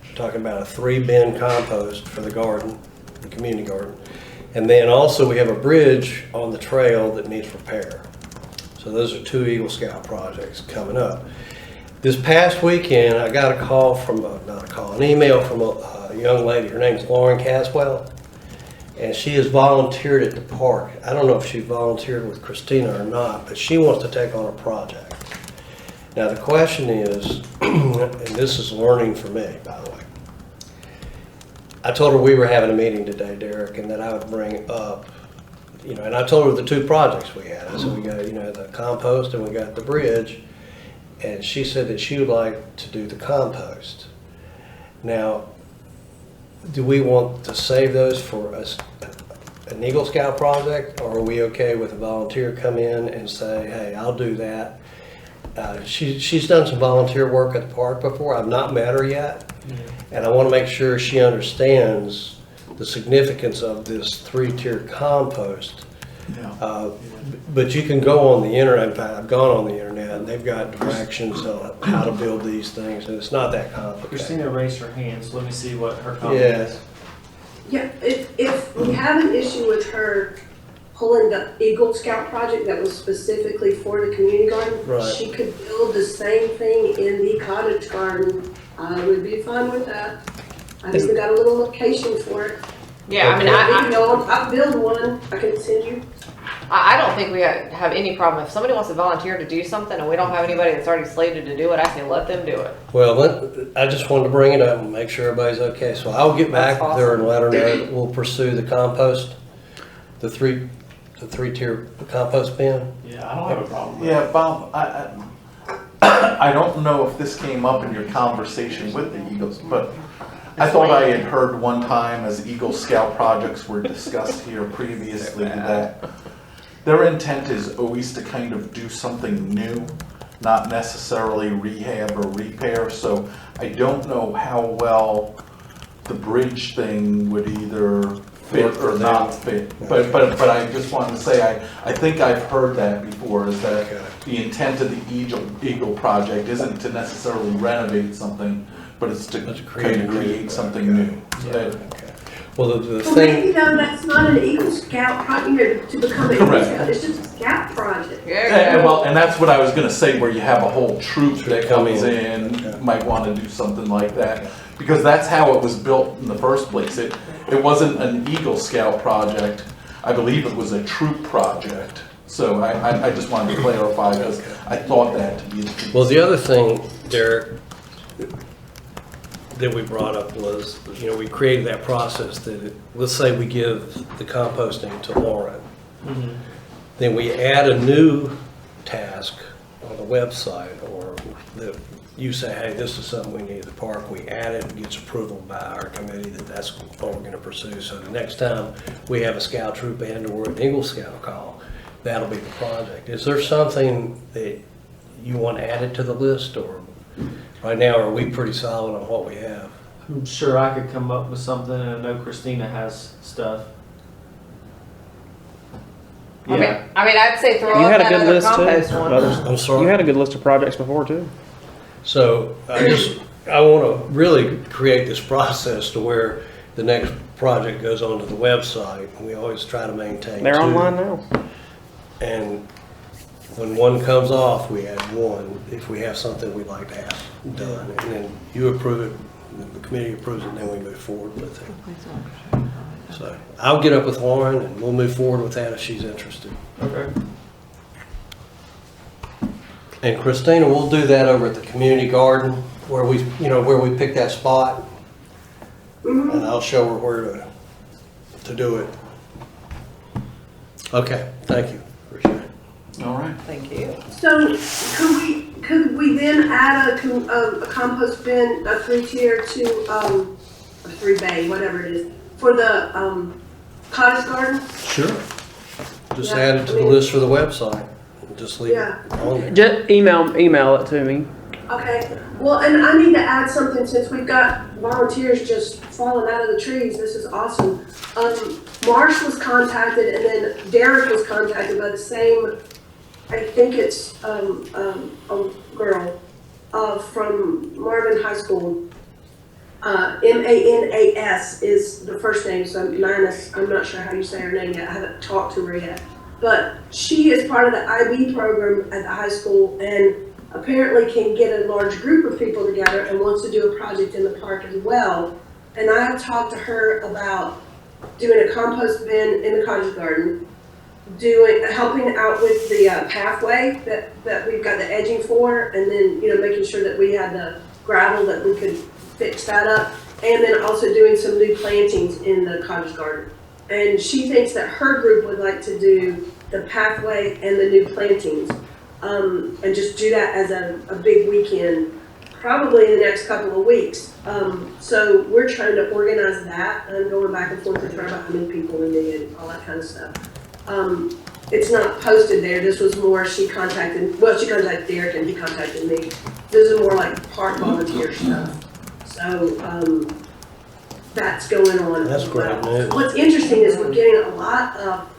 We're talking about a 3-bin compost for the garden, the community garden. And then also we have a bridge on the trail that needs repair. So those are 2 Eagle Scout projects coming up. This past weekend, I got a call from, an email from a young lady. Her name's Lauren Caswell. And she has volunteered at the park. I don't know if she volunteered with Christina or not, but she wants to take on a project. Now the question is, and this is learning for me, by the way. I told her we were having a meeting today, Derek, and that I would bring up, and I told her the 2 projects we had. I said we got, the compost and we got the bridge. And she said that she would like to do the compost. Now, do we want to save those for an Eagle Scout project, or are we okay with a volunteer come in and say, hey, I'll do that? She's done some volunteer work at the park before. I've not met her yet, and I want to make sure she understands the significance of this 3-tier compost. But you can go on the internet. In fact, I've gone on the internet, and they've got directions on how to build these things, and it's not that complicated. Christina raised her hand, so let me see what her comment Yeah. is. Yeah, if we have an issue with her pulling the Eagle Scout project that was specifically for the community garden, Right. she could build the same thing in the cottage garden. I would be fine with that. I've even got a little location for it. Yeah, I mean, I'll build one, I can send you. I don't think we have any problem. If somebody wants to volunteer to do something and we don't have anybody that's already slated to do it, I say let them do it. Well, I just wanted to bring it up and make sure everybody's okay. So I'll get back That's with her and let her know that we'll pursue the compost, the 3-tier compost bin. Yeah, I don't have a problem with Yeah, Bob, I don't know if this came up in your conversation with the Eagles, but I thought I had heard one time as Eagle Scout projects were discussed here previously that their intent is always to kind of do something new, not necessarily rehab or repair. So I don't know how well the bridge thing would either fit or not fit. But I just wanted to say, I think I've heard that before, is that the intent of the Eagle project isn't to necessarily renovate something, but it's to kind of create something new. Okay. Well, the Well, thing, maybe though, that's not an Eagle Scout project, to become an Eagle Correct. Scout, it's just a Scout project. And that's what I was gonna say, where you have a whole troop that Come comes in. in, Okay. might wanna do something like that. Because that's how it was built in the first place. It wasn't an Eagle Scout project, I believe it was a troop project. So I just wanted to clarify, because I thought that to be the case. well, the other thing, Derek, that we brought up was, we created that process that, let's say we give the composting to Lauren. Then we add a new task on the website, or that you say, hey, this is something we need at the park, we add it, gets approval by our committee that that's what we're gonna pursue. So the next time we have a scout troop and or an Eagle Scout call, that'll be the project. Is there something that you want added to the list, or right now, are we pretty solid on what we have? I'm sure I could come up with something, and I know Christina has stuff. Yeah, I mean, I'd say throw You up had a that good other list too. compost one. I'm sorry? You had a good list of projects before too. So I want to really create this process to where the next project goes onto the website. We always try to maintain They're two. online now. And when one comes off, we add one if we have something we'd like to have done. And then you approve it, the committee approves it, and then we move forward with it. So I'll get up with Lauren and we'll move forward with that if she's interested. okay. And Christina, we'll do that over at the community garden where we pick that spot. And I'll show her where to do it. Okay, thank you. Appreciate it. All right. Thank you. So could we then add a compost bin, a 3-tier to, or 3-bay, whatever it is, for the cottage garden? Sure. Just Yeah, add it to the list for the website. Just leave it Yeah. on there. Just email it to me. Okay, well, and I need to add something since we've got volunteers just falling out of the trees. This is awesome. Marsh was contacted and then Derek was contacted by the same, I think it's a girl from Marvin High School. Manas is the first name, so Manas, I'm not sure how you say her name yet. I haven't talked to her yet. But she is part of the IB program at the high school and apparently can get a large group of people together and wants to do a project in the park as well. And I have talked to her about doing a compost bin in the cottage garden, helping out with the pathway that we've got the edging for, and then, making sure that we had the gravel that we could fix that up, and then also doing some new plantings in the cottage garden. And she thinks that her group would like to do the pathway and the new plantings, and just do that as a big weekend, probably in the next couple of weeks. So we're trying to organize that. I'm going back and forth with her about how many people we need and all that kind of stuff. It's not posted there. This was more, she contacted Derek and he contacted me. This is more like park volunteer stuff. So, that's going on. That's as great well. news. What's interesting is we're getting a lot of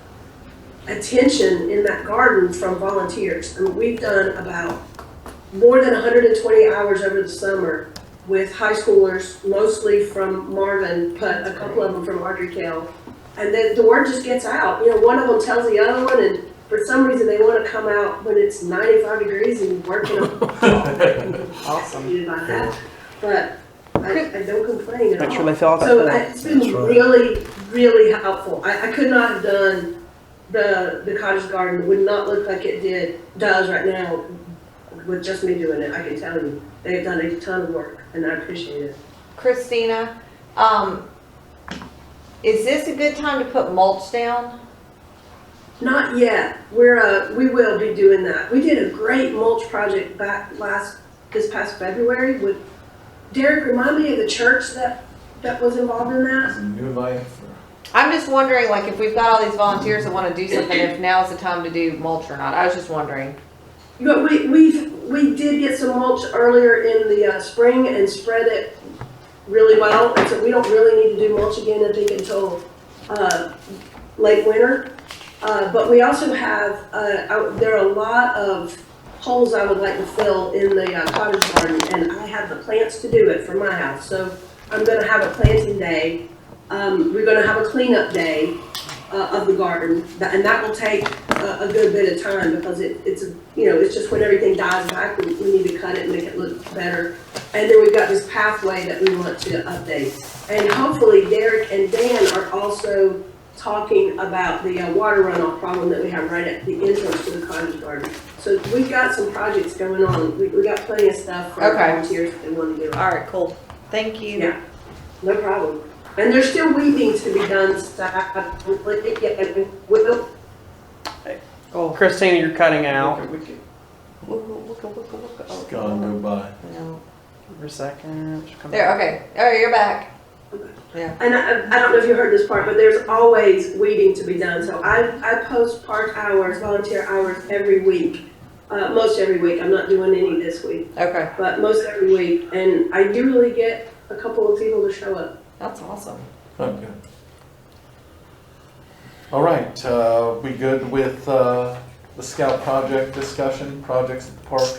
attention in that garden from volunteers. I mean, we've done about more than 120 hours over the summer with high schoolers, mostly from Marvin, but a couple of them from Ardrey-Kell. And then the word just gets out. One of them tells the other one, and for some reason they want to come out when it's 95 degrees and working on. Awesome. About that. But I don't complain at all. Make sure they fill out that So form. it's been That's right. really, really helpful. I could not have done the cottage garden. It would not look like it does right now with just me doing it. I can tell you. They've done a ton of work and I appreciate it. Christina, is this a good time to put mulch down? Not yet. We will be doing that. We did a great mulch project this past February with Derek. Remind me of the church that was involved in that. New life. I'm just wondering, like, if we've got all these volunteers that want to do something, if now's the time to do mulch or not. I was just wondering. But we did get some mulch earlier in the spring and spread it really well, and so we don't really need to do mulch again, I think, until late winter. But we also have there are a lot of holes I would like to fill in the cottage garden, and I have the plants to do it for my house. So I'm going to have a planting day. We're going to have a cleanup day of the garden, and that will take a good bit of time because it's just when everything dies back, we need to cut it and make it look better. And then we've got this pathway that we want to update. And hopefully Derek and Dan are also talking about the water runoff problem that we have right at the entrance to the cottage garden. So we've got some projects going on. We got plenty of stuff for volunteers if they want to do it. All right, cool. Thank you. Yeah, no problem. And there's still weedings to be done. Oh, Christina, you're cutting out. It's gonna go by. No. For a second. There, okay. All right, you're back. Yeah. And I don't know if you heard this part, but there's always weeding to be done. So I post park hours, volunteer hours every week. Most every week. I'm not doing any this week, Okay. but most every week. And I do really get a couple of people to show up. That's awesome. Okay. All right, we good with the scout project discussion, projects at the park?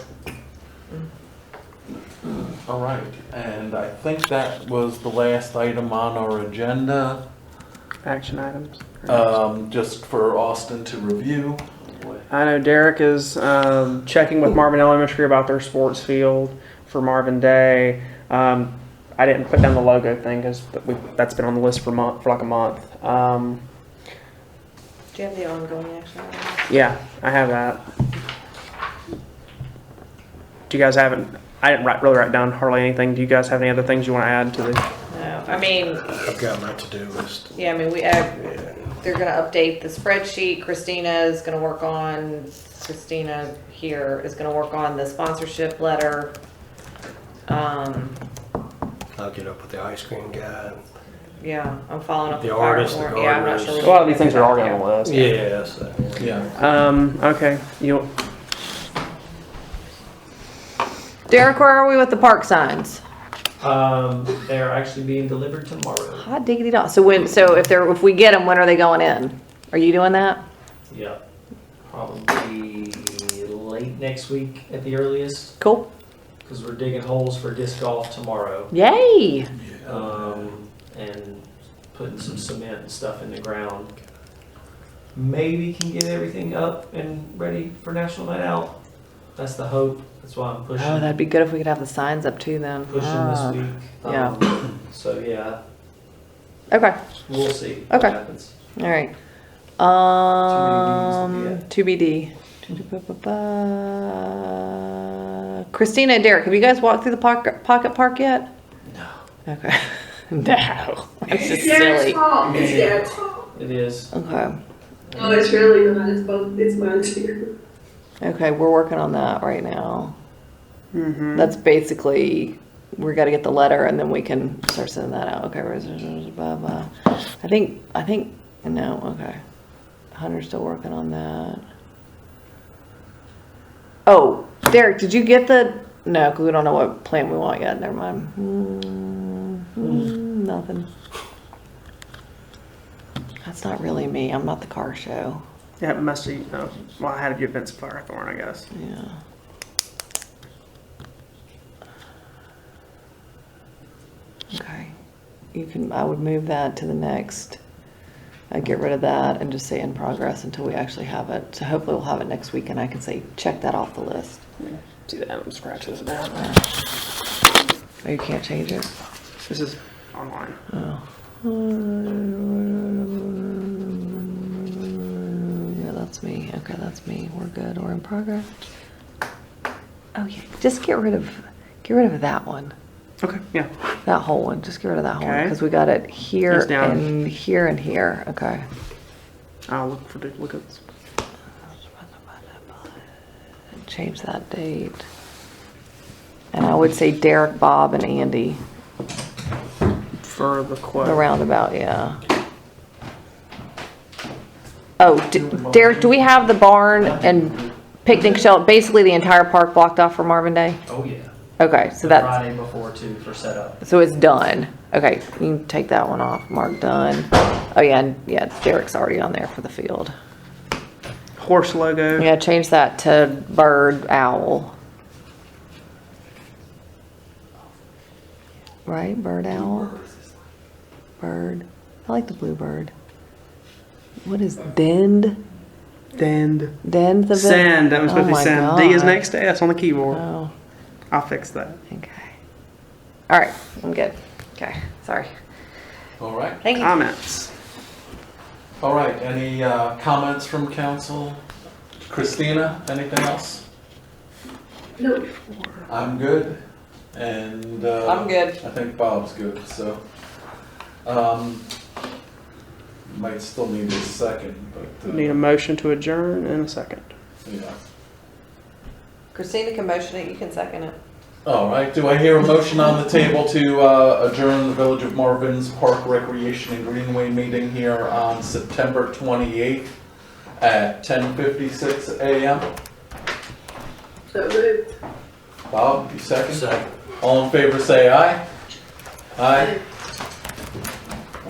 All right, and I think that was the last item on our agenda, Action items. just for Austin to review. I know Derek is checking with Marvin Elementary about their sports field for Marvin Day. I didn't put down the logo thing because that's been on the list for like a month. Do you have the ongoing action items? Yeah, I have that. Do you guys haven't? I didn't really write down hardly anything. Do you guys have any other things you want to add to the? No. I mean, I've got my to-do list. yeah, I mean, they're gonna update the spreadsheet. Christina here is gonna work on the sponsorship letter. I'll get up with the ice cream guy. Yeah, I'm following up The with fire artist, the warrant. Yeah, I'm not gardeners. sure. A lot of these things are already on the list. Yes. Yeah. Okay. You. Derek, where are we with the park signs? They're actually being delivered tomorrow. Hot diggity dog. So if we get them, when are they going in? Are you doing that? Yeah, probably late next week at the earliest, Cool. because we're digging holes for disc golf tomorrow. Yay! And putting some cement and stuff in the ground. Maybe can get everything up and ready for National Night Out. That's the hope. That's why I'm pushing. Oh, that'd be good if we could have the signs up too then. Pushing Ah. this week. Yeah. So yeah, Okay. we'll see Okay. what happens. All right. TBD. Christina and Derek, have you guys walked through the pocket park yet? No. Okay. No. That's just Derek's silly. fault. It's Derek's fault. It is. Okay. No, it's really not. It's both. It's mine too. Okay, we're working on that right now. Mm-hmm. That's basically, we got to get the letter and then we can start sending that out. Okay, blah, blah. I think, no, okay. Hunter's still working on that. Oh, Derek, did you get no, because we don't know what plant we want yet. Never mind. Nothing. That's not really me. I'm not the car show. Yeah, it must be. Well, I had to give Vince Firethorn, I guess. Yeah. Okay. I would move that to the next. I'd get rid of that and just say in progress until we actually have it. So hopefully we'll have it next week and I can say, check that off the list. See that? I'm scratching this down. Oh, you can't change it? This is online. Oh. Yeah, that's me. Okay, that's me. We're good. We're in progress. Oh yeah, just get rid of that one. Okay. Yeah. That whole one. Just get rid of that whole one Okay. because we got it here It's down. and here and here. Okay. I'll look for duplicates. Change that date. And I would say Derek, Bob, and Andy. For the quote. The roundabout, yeah. Oh, Derek, do we have the barn and picnic shelter, basically the entire park blocked off for Marvin Day? Oh yeah. Okay, so The that's, Friday before too for setup. so it's done. Okay, you can take that one off. Mark done. Oh yeah, and yeah, Derek's already on there for the field. Horse logo. Yeah, change that to bird, owl. Right, bird, owl. Bird. I like the blue bird. What is dend? Dend. Dend the Send. That was supposed to be send. D is next to S on the keyboard. Oh, I'll fix that. okay. All right, I'm good. Okay, sorry. All right. Thank you. Comments. All right, any comments from council? Christina, anything else? No. I'm good, and I'm good. I think Bob's good, so. Might still need a second, but. Need a motion to adjourn in a second. Yeah. Christina can motion it, you can second it. All right, do I hear a motion on the table to adjourn the Village of Marvin's Park Recreation and Greenway meeting here on September 28th at 10:56 a.m.? So moved. Bob, you second? Second. All in favor, say aye. Aye.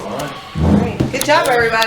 All right. Good job, everybody.